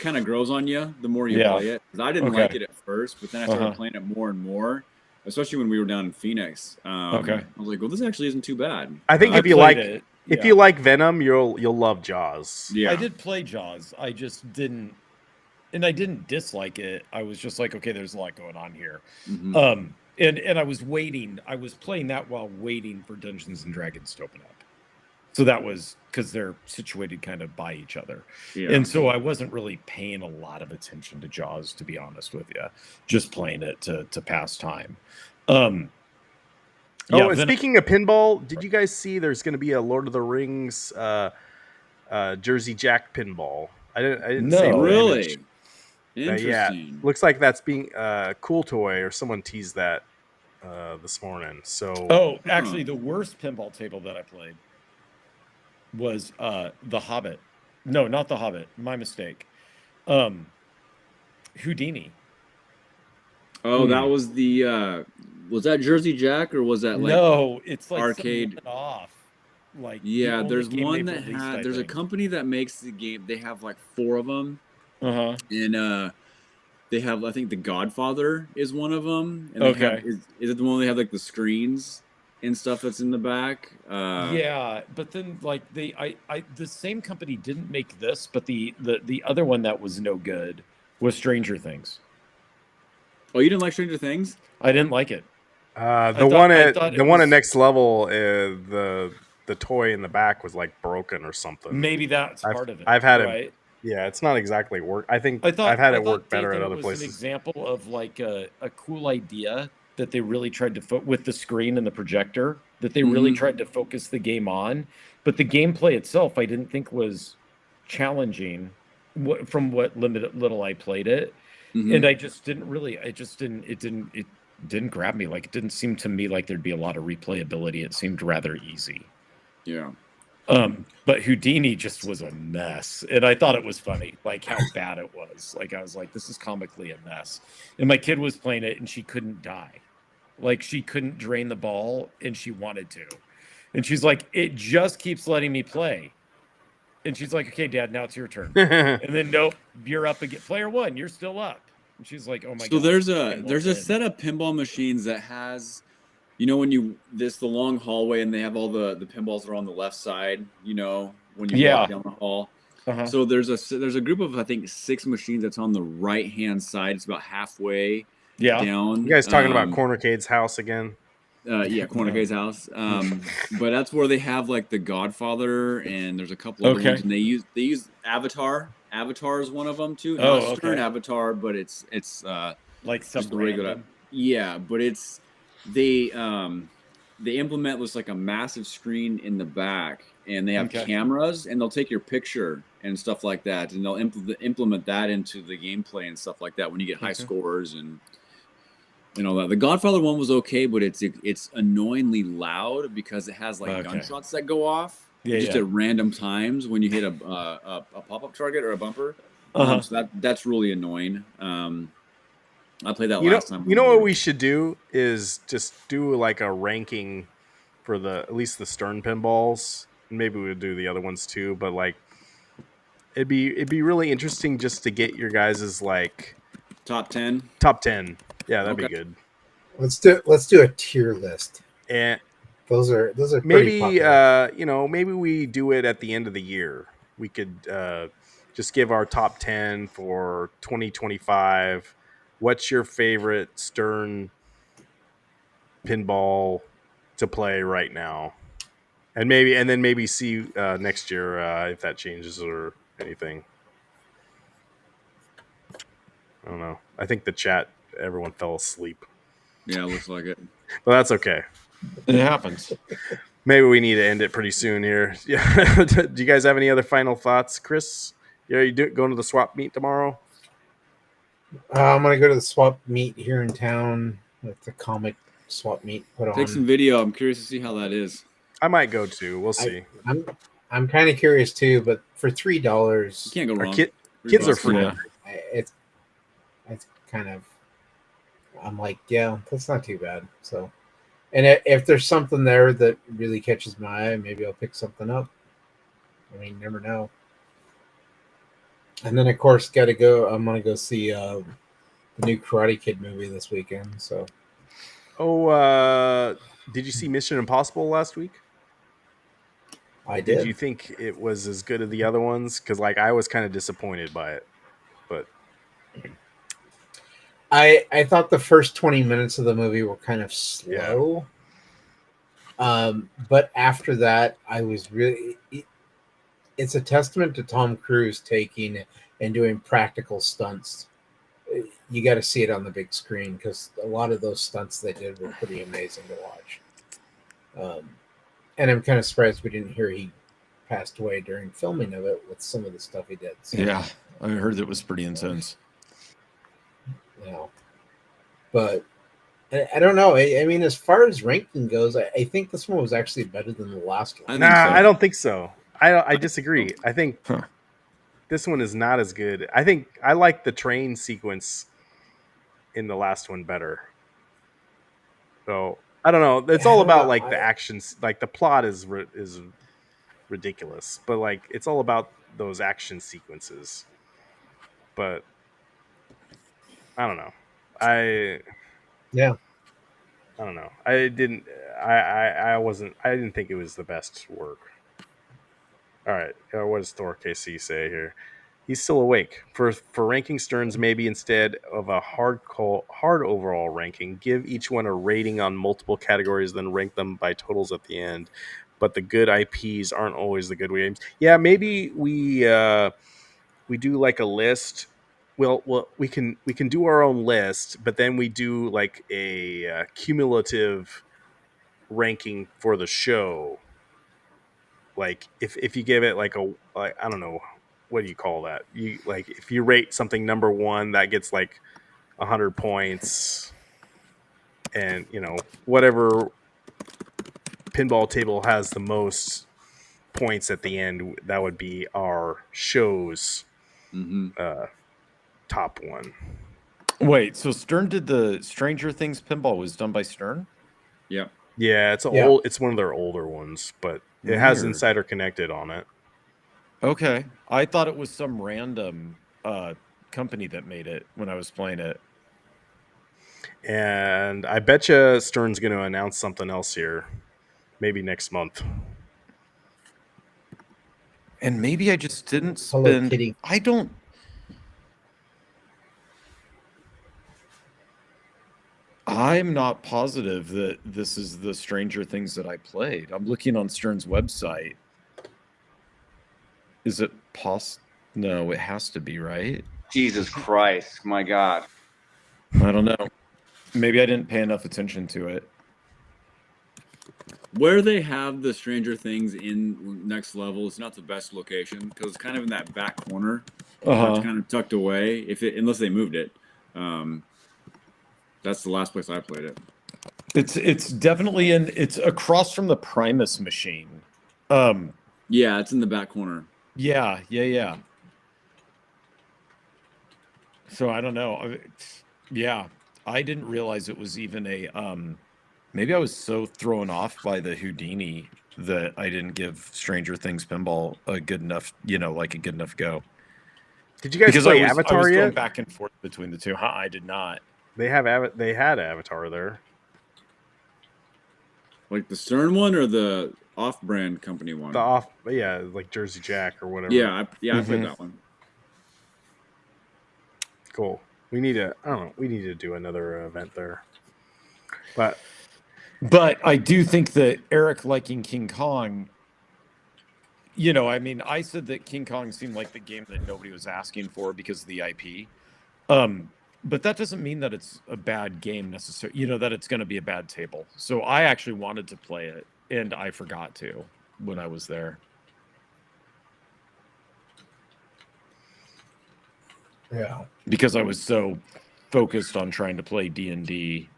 kind of grows on you the more you play it. 'Cause I didn't like it at first, but then I started playing it more and more, especially when we were down in Phoenix. I was like, well, this actually isn't too bad. I think if you like Venom, you'll love Jaws. Yeah, I did play Jaws. I just didn't, and I didn't dislike it. I was just like, okay, there's a lot going on here. And I was waiting. I was playing that while waiting for Dungeons and Dragons to open up. So that was because they're situated kind of by each other. Yeah. And so I wasn't really paying a lot of attention to Jaws, to be honest with you. Just playing it to pass time. And speaking of pinball, did you guys see there's going to be a Lord of the Rings Jersey Jack pinball? I didn't see it. Really? Interesting. Yeah, looks like that's being Cool Toy or someone teased that this morning. So actually, the worst pinball table that I played was The Hobbit. No, not The Hobbit. My mistake. Houdini. Oh, that was the was that Jersey Jack, or was that like it's like arcade off? Like there's one that had there's a company that makes the game. They have like 4 of them. And they have, I think, The Godfather is one of them. And they have, is it the one they have like the screens and stuff that's in the back? Yeah, but then like the same company didn't make this, but the other one that was no good was Stranger Things. Oh, you didn't like Stranger Things? I didn't like it. The one at Next Level, the toy in the back was like broken or something. Maybe that's part of it. I've had it. Yeah, it's not exactly work. I've had it work better at other places. An example of like a cool idea that they really tried to with the screen and the projector that they really tried to focus the game on, but the gameplay itself I didn't think was challenging from what little I played it, and I just didn't really. It didn't grab me. Like it didn't seem to me like there'd be a lot of replayability. It seemed rather easy. Yeah. But Houdini just was a mess, and I thought it was funny, like how bad it was. Like I was like, this is comically a mess. And my kid was playing it, and she couldn't die. Like she couldn't drain the ball, and she wanted to. And she's like, it just keeps letting me play. And she's like, okay, Dad, now it's your turn. And then nope, you're up again. Player 1, you're still up. And she's like, oh my god. So there's a set of pinball machines that has. You know, when the long hallway and they have all the pinballs that are on the left side, you know, when you walk down the hall. So there's a group of, I think, 6 machines that's on the right-hand side. It's about halfway down. You guys talking about Cornercade's house again? Yeah, Cornercade's house. But that's where they have, like, The Godfather, and there's a couple other ones. And they use Avatar. Avatar is one of them, too. Not a Stern Avatar, but it's like something regular. Yeah, but it's... They implement looks like a massive screen in the back, and they have cameras, and they'll take your picture and stuff like that, and they'll implement that into the gameplay and stuff like that when you get high scores and all that. The Godfather one was okay, but it's annoyingly loud because it has like gunshots that go off at random times when you hit a pop-up target or a bumper. So that's really annoying. I played that last time. You know what we should do is just do like a ranking for at least the Stern pinballs. Maybe we'll do the other ones too, but like it'd be really interesting just to get your guys's like top 10. Yeah, that'd be good. Let's do a tier list. And those are maybe maybe we do it at the end of the year. We could just give our top 10 for 2025. What's your favorite Stern pinball to play right now? And then maybe see next year if that changes or anything. I don't know. I think the chat, everyone fell asleep. Yeah, it looks like it. Well, that's okay. It happens. Maybe we need to end it pretty soon here. Yeah. Do you guys have any other final thoughts, Chris? Yeah, going to the swap meet tomorrow? I'm gonna go to the swap meet here in town with the comic swap meet put on. Take some video. I'm curious to see how that is. I might go too. We'll see. I'm kind of curious too, but for $3, You can't go Our wrong. kids are free. Yeah. it's kind of. I'm like, yeah, that's not too bad. So, and if there's something there that really catches my eye, maybe I'll pick something up. I mean, you never know. And then, of course, I'm gonna go see the new Karate Kid movie this weekend. So, Did you see Mission Impossible last week? I did. Did you think it was as good as the other ones? Because I was kind of disappointed by it, but I thought the first 20 minutes of the movie were kind of slow. Yeah. But after that, I was really. It's a testament to Tom Cruise taking and doing practical stunts. You got to see it on the big screen because a lot of those stunts they did were pretty amazing to watch. And I'm kind of surprised we didn't hear he passed away during filming of it with some of the stuff he did. So, Yeah, I heard it was pretty intense. Yeah, but I don't know. I mean, as far as ranking goes, I think this one was actually better than the last one. I don't think so. I disagree. I think this one is not as good. I think I like the train sequence in the last one better. So I don't know. It's all about the actions. Like the plot is ridiculous, but it's all about those action sequences. But I don't know. I don't know. I didn't think it was the best work. All right. What does Thor KC say here? He's still awake. For ranking Sterns, maybe instead of a hard overall ranking, give each one a rating on multiple categories, then rank them by totals at the end. But the good IPs aren't always the good games. Yeah, maybe we do a list. Well, we can do our own list, but then we do a cumulative ranking for the show. If you give it I don't know, what do you call that? You if you rate something number 1, that gets 100 points, and whatever pinball table has the most points at the end, that would be our show's top one. Wait, so Stern did the Stranger Things pinball was done by Stern? Yeah. Yeah, it's one of their older ones, but it has Insider Connected on it. Okay. I thought it was some random company that made it when I was playing it. And I bet you Stern's going to announce something else here, maybe next month. And maybe I just didn't spend. Kitty. I'm not positive that this is the Stranger Things that I played. I'm looking on Stern's website. Is it No, it has to be, right? Jesus Christ, my God. I don't know. Maybe I didn't pay enough attention to it. Where they have the Stranger Things in Next Level is not the best location because it's kind of in that back corner. It's kind of tucked away. Unless they moved it. That's the last place I played it. It's definitely it's across from the Primus machine. Yeah, it's in the back corner. Yeah. So I don't know. Yeah, I didn't realize it was even a. Maybe I was so thrown off by the Houdini that I didn't give Stranger Things pinball a good enough, a good enough go. Did you guys play Avatar I was yet? going back and forth between the two. I did not. They had Avatar there. Like the Stern one or the off-brand company one? Like Jersey Jack or whatever. Yeah, I played that one. Cool. We need to do another event there. But I do think that Eric liking King Kong, I said that King Kong seemed like the game that nobody was asking for because of the IP. But that doesn't mean that it's a bad game necessarily, that it's going to be a bad table. So I actually wanted to play it. and I forgot to when I was there. Yeah. Because I was so focused on trying to play D&D.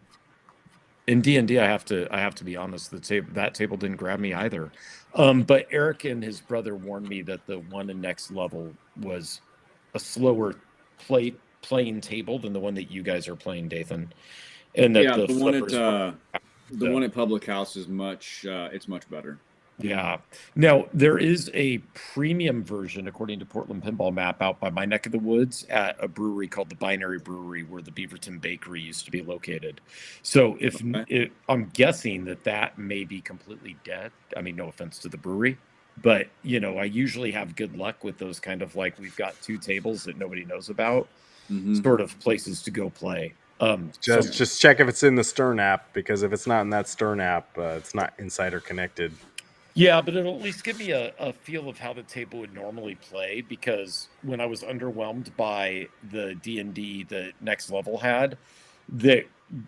In D&D, I have to be honest, that table didn't grab me either. But Eric and his brother warned me that the one in next level was a slower playing table than the one that you guys are playing, Dathan. And that Yeah, the flippers the one at Public House is much it's much better. Yeah. Now, there is a premium version, according to Portland Pinball Map, out by my neck of the woods at a brewery called the Binary Brewery, where the Beaverton Bakery used to be located. So I'm guessing that may be completely dead. I mean, no offense to the brewery, but, I usually have good luck with those kind of like, we've got 2 tables that nobody knows about, sort of places to go play. Just check if it's in the Stern app, because if it's not in that Stern app, it's not insider connected. Yeah, but it'll at least give me a feel of how the table would normally play, because when I was underwhelmed by the D&D that Next Level had, that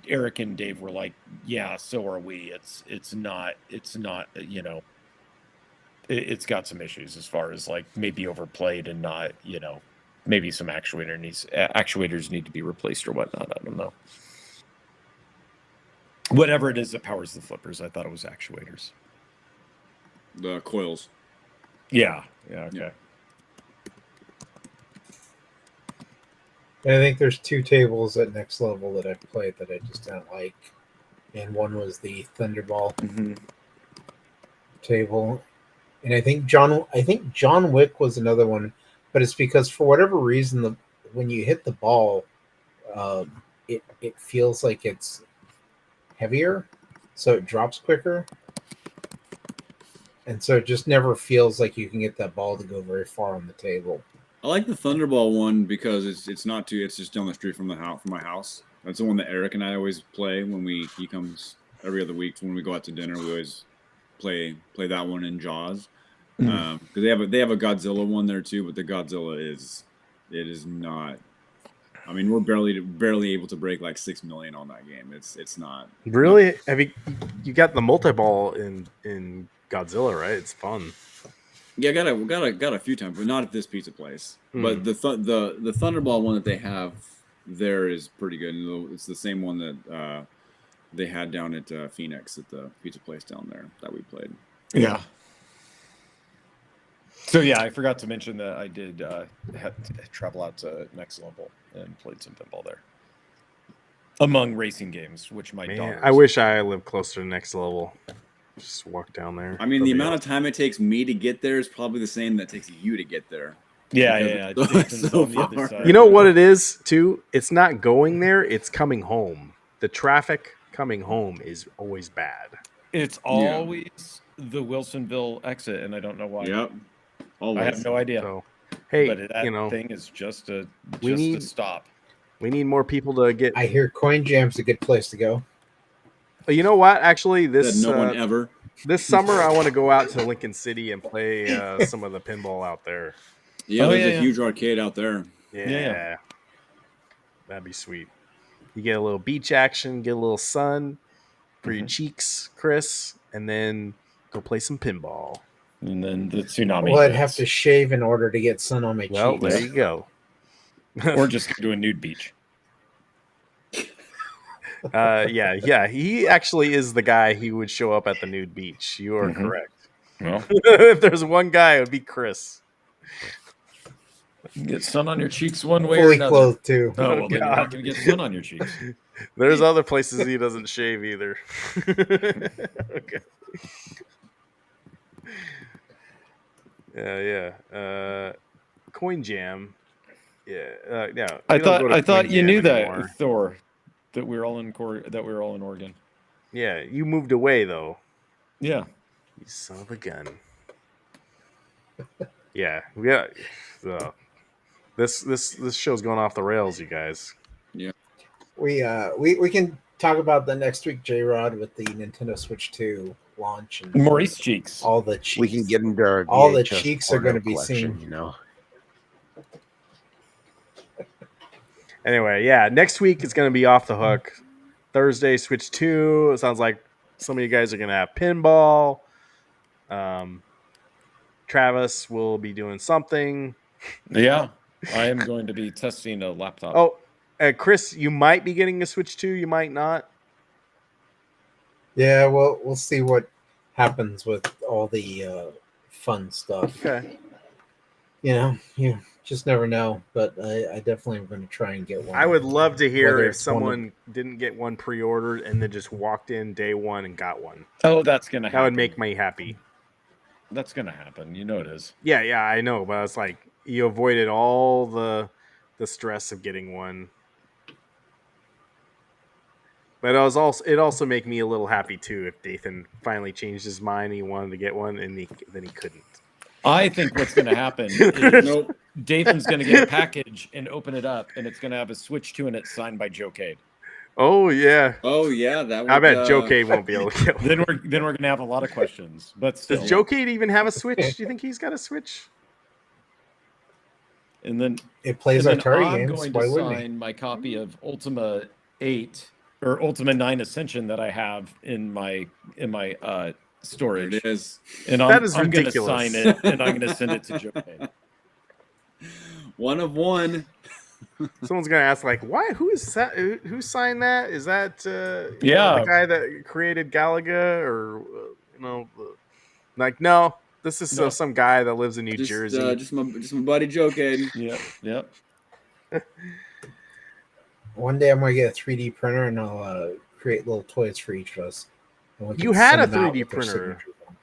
Eric and Dave were like, yeah, so are we. It's not, it's got some issues as far as like maybe overplayed and not, maybe some actuators need to be replaced or whatnot. I don't know. Whatever it is that powers the flippers, I thought it was actuators. The coils. Yeah. Okay. Yeah. And I think there's 2 tables at next level that I've played that I just don't like. And one was the Thunderball table. And I think John Wick was another one, but it's because for whatever reason when you hit the ball, it feels like it's heavier, so it drops quicker. And so it just never feels like you can get that ball to go very far on the table. I like the Thunderball one because it's just down the street from my house. That's the one that Eric and I always play when he comes every other week when we go out to dinner. We always play that one in Jaws. Because they have a Godzilla one there too, but the Godzilla is not. I mean, we're barely able to break like 6 million on that game. It's not really. Have you got the multi-ball in Godzilla, right? It's fun. Yeah, got a few times, but not at this pizza place. But the Thunderball one that they have there is pretty good. It's the same one that they had down at Phoenix at the pizza place down there that we played. Yeah. So yeah, I forgot to mention that I did travel out to Next Level and played some pinball there. Among racing games, which my daughter. I wish I lived closer to Next Level. Just walk down there. I mean, the amount of time it takes me to get there is probably the same that takes you to get there. Yeah. So on the other side. You know what it is too? It's not going there; it's coming home. The traffic coming home is always bad. It's always the Wilsonville exit, and I don't know why. Yep. Always. I have no idea. So, hey, but that thing is just a stop. We need more people to get. I hear Coin Jam's a good place to go. You know what? Actually, this one ever. This summer, I want to go out to Lincoln City and play some of the pinball out there. Yeah, there's a huge arcade out there. Yeah, that'd be sweet. You get a little beach action, get a little sun for your cheeks, Chris, and then go play some pinball. And then the tsunami. Well, I'd have to shave in order to get sun on my cheeks. Well, there you go. Or just do a nude beach. Yeah. He actually is the guy who would show up at the nude beach. You are correct. Well, if there's one guy, it would be Chris. You can get sun on your cheeks one way or Fully another. clothed too. Oh, well, then you're not going to get sun on your cheeks. There's other places he doesn't shave either. Okay. Yeah. Coin Jam. Yeah. No. I thought you knew anymore. That, Thor. That we're all in Oregon. Yeah, you moved away though. Yeah. You son of a gun. Yeah. This show's going off the rails, you guys. Yeah. We can talk about the next week, J-Rod, with the Nintendo Switch 2 launch and Maurice cheeks. All the cheeks. We can get into our all VHS the cheeks are going to be seen. You know. Anyway, yeah, next week is going to be off the hook. Thursday, Switch 2. It sounds like Some of you guys are gonna have pinball. Travis will be doing something. Yeah, I am going to be testing a laptop. Oh, Chris, you might be getting a Switch 2. You might not. Yeah, well, we'll see what happens with all the fun stuff. Okay. You just never know. But I definitely am going to try and get one. I would love to hear Whether if it's one of- someone didn't get one pre-ordered and then just walked in day one and got one. Oh, that's gonna happen. That would make me happy. That's gonna happen. You know it is. Yeah, I know, but it's like you avoided all the stress of getting one. But it also make me a little happy too if Dathan finally changed his mind and he wanted to get one and then he couldn't. I think what's going to happen is Nope. Dathan's going to get a package and open it up, and it's going to have a Switch 2 in it signed by Joe Cade. Oh yeah. Oh yeah, that. Would, I bet Joe Cade won't be able to get one. Then we're going to have a lot of questions. But still. Does Joe Cade even have a Switch? Do you think he's got a Switch? And then it plays and Atari I'm games. going Why to wouldn't he? sign my copy of Ultima 8 or Ultima 9 Ascension that I have in my storage. There it is. And That is I'm going to ridiculous. sign it, and I'm going to send it to Joe Cade. One of one. Someone's gonna ask, like, why? Who is that? Who signed that? Is that Yeah. the guy that created Galaga, or like, no, this is No. some guy that lives in New Jersey. Just my buddy Joe Cade. Yep. One day I'm going to get a 3D printer and I'll create little toys for each of us. And we You can had send a them out 3D with their printer. signatures on.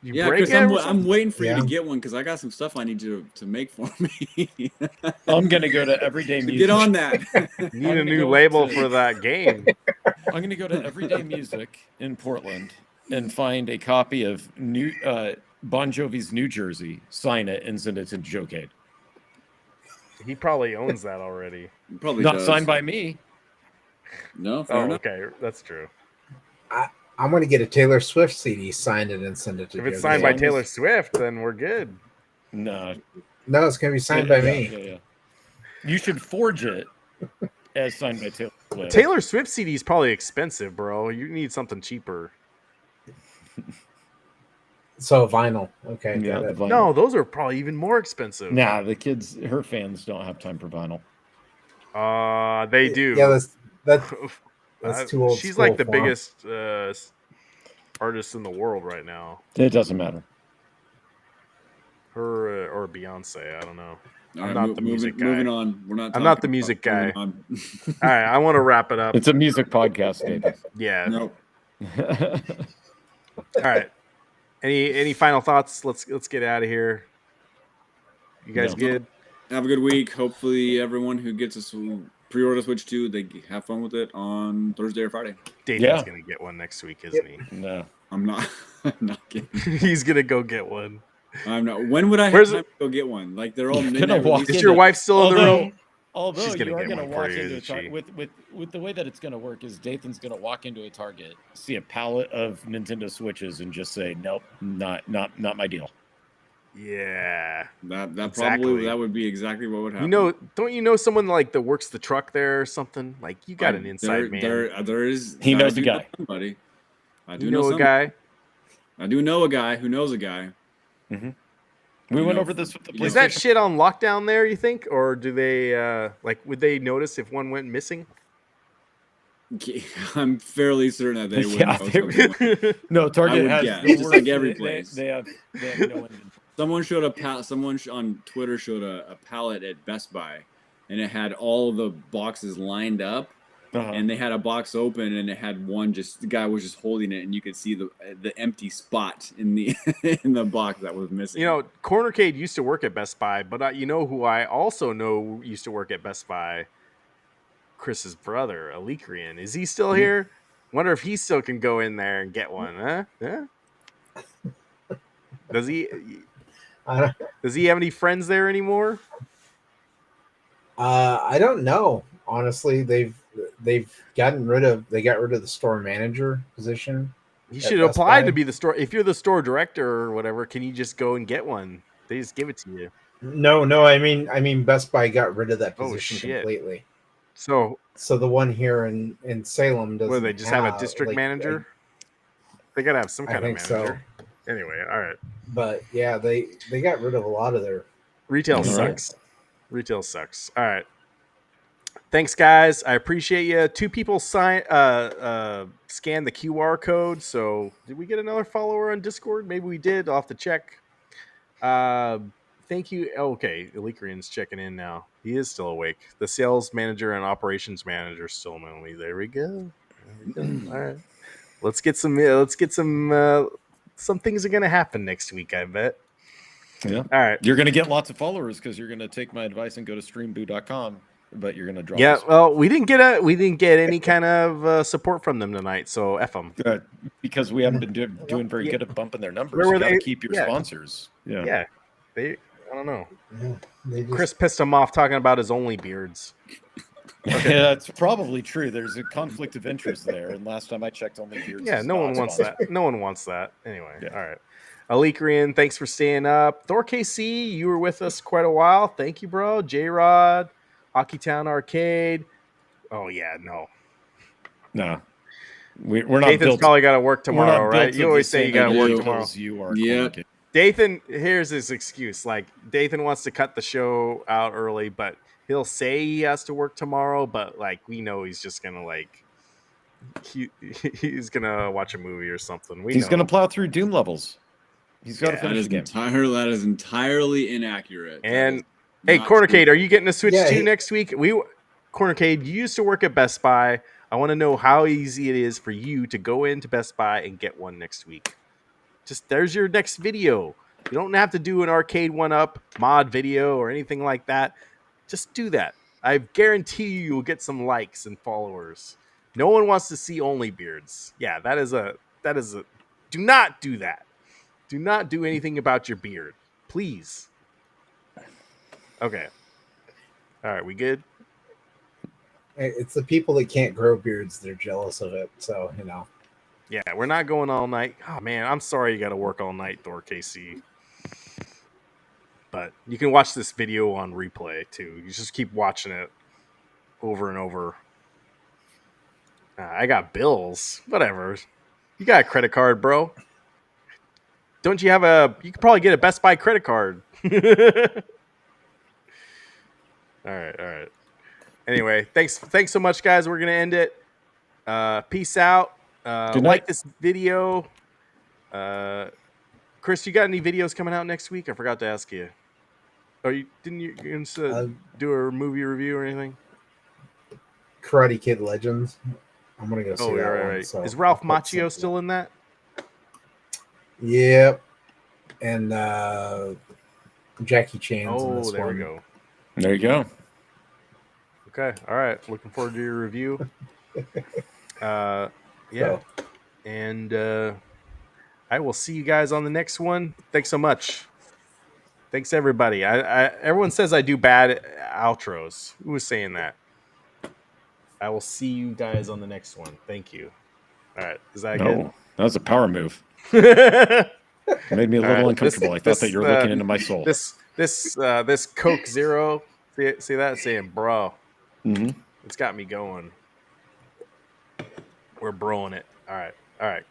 You Yeah, break Chris, it or I'm something? waiting for you Yeah. to get one because I got some stuff I need you to make for me. I'm going to go to Everyday Music. Get on that. You need I'm a gonna new go label to- for that game. I'm going to go to Everyday Music in Portland and find a copy of Bon Jovi's New Jersey, sign it, and send it to Joe Cade. He probably owns that already. Probably Not does. signed by me. No, fair Oh, enough. okay, that's true. I'm going to get a Taylor Swift CD, sign it, and send it to If it's Joe signed Cade. by Taylor Swift, then we're good. No. No, it's going to be signed by me. Yeah. You should forge it as signed by Taylor Swift. Taylor Swift CD is probably expensive, bro. You need something cheaper. So vinyl. Okay. Yeah, got the it. vinyl. No, those are probably even more expensive. Nah, her fans don't have time for vinyl. They do. Yeah, that's too old. She's school like the for 'em. biggest artist in the world right now. It doesn't matter. Her or Beyonce, I don't know. All I'm right, not the music guy. Moving on. We're not. I'm not talking the music about guy. moving on. All right, I want to wrap it up. It's a music podcast, David. Yeah. Nope. All right. Any final thoughts? Let's get out of here. You guys No. good? Have a good week. Hopefully, everyone who gets a pre-order Switch 2, they have fun with it on Thursday or Friday. Dathan's Yeah. gonna get one next week, isn't he? No. I'm not. I'm not kidding. He's gonna go get one. I'm not. When would I have Where's time to go get one? Like they're all You're midnight gonna walk releases. Is your wife still in the room? Although She's gonna you are get going to one for walk you, into a isn't she? Target with the way that it's going to work is Dathan's going to walk into a Target, see a pallet of Nintendo Switches, and just say, "Nope, not my deal." Yeah. That Exactly. probably that would be exactly what would happen. Don't you know someone like that works the truck there or something? Like you got an inside man. There is. He knows I do a guy. know somebody. I do You know a somebody. guy? I do know a guy who knows a guy. We You went know, over this with the Is that PlayStation. shit on lockdown there, you think? Or do they would they notice if one went missing? I'm fairly certain that they would. Yeah, know they something. No, Target would has guess. the Just worst- like every they- place. They have no inventory. Someone showed on Twitter showed a pallet at Best Buy, and it had all the boxes lined up, Uh-huh. and they had a box open, and it had one the guy was just holding it, and you could see the empty spot in the in the box that was missing. You know, Cornercade used to work at Best Buy, but you know who I also know used to work at Best Buy? Chris's brother, Alikrian. Is he still here? Wonder if he still can go in there and get one, huh? Huh? Does he I have any friends there anymore? don't know. Honestly, they got rid of the store manager position. You At should Best apply Buy? to be the store. If you're the store director or whatever, can you just go and get one? They just give it to you. No, I mean Best Buy got rid of that Oh, position shit. completely. So the one here in Salem doesn't. what, they just have a district manager? They gotta have some I kind of think manager. Anyway, all right. But yeah, they got rid of a lot of their Retail All right. sucks. Retail sucks. All right. Thanks, guys. I appreciate you. 2 people scanned the QR code. So did we get another follower on Discord? Maybe we did. I'll have to check. Thank you. Okay, Elikrian's checking in now. He is still awake. The sales manager and operations manager still know me. There we go. All right. Let's get some. Some things are gonna happen next week, I bet. Yeah. All right. You're going to get lots of followers because you're going to take my advice and go to streamboo.com, but you're going to drop Yeah. this. Well, we didn't get any kind of support from them tonight. So F them. Because we haven't been doing very good at bumping their numbers. Where were You got to they? keep your Yeah. sponsors. Yeah. Yeah. I don't know. Yeah, they just, Chris pissed him off talking about his only beards. Yeah, it's probably true. There's a conflict of interest there. And last time I checked, only beards. Yeah, is no one not wants sponsored. that. No one wants that. Anyway, Yeah. all right. Alikrian, thanks for staying up. Thor KC, you were with us quite a while. Thank you, bro. J-Rod, Hockeytown Arcade. Oh, yeah, no. No. We're not Dathan's built. probably got to work We're not tomorrow, built right? of You the always say you same got to work ideal. tomorrow. as you are. Yeah. Cormac. Dathan, here's his excuse. Like, Dathan wants to cut the show out early, but he'll say he has to work tomorrow, but, like, we know he's just going to, like, he's going to watch a movie or something. He's know. going to plow through Doom levels. He's got to Yeah, finish the game. That is entirely inaccurate. And, That is hey, not Cornercade, true. are you getting a Switch Yeah, 2 next week? Cornercade, you used to work at Best Buy. I want to know how easy it is for you to go into Best Buy and get one next week. Just there's your next video. You don't have to do an arcade one-up mod video or anything like that. Just do that. I guarantee you'll get some likes and followers. No one wants to see only beards. Yeah, that is a. Do not do that. Do not do anything about your beard, please. Okay. All right, we good? it's the people that can't grow beards that are jealous of it. So Yeah, we're not going all night. Oh man, I'm sorry you got to work all night, Thor KC. But you can watch this video on replay too. You just keep watching it over and over. I got bills. Whatever. You got a credit card, bro. Don't you have you could probably get a Best Buy credit card. All right. Anyway, thanks so much, guys. We're gonna end it. Peace out. Good night. Like this video. Chris, you got any videos coming out next week? I forgot to ask you. Oh, didn't you do a movie review or anything? Karate Kid Legends. I'm gonna go see Oh, that right. one. So Is Ralph I'll put Macchio something. still in that? Yep. And Jackie Chan's in Oh, this there one. we go. There you go. Okay. All right. Looking forward to your review. Yeah. So, And I will see you guys on the next one. Thanks so much. Thanks, everybody. Everyone says I do bad outros. Who was saying that? I will see you guys on the next one. Thank you. All right. Is that No, that was a power move. good? Made me a All little right, uncomfortable. I thought that you were looking into my soul. This Coke Zero. See that? Saying bro. Mm-hmm. It's got me going. We're broing it. All right.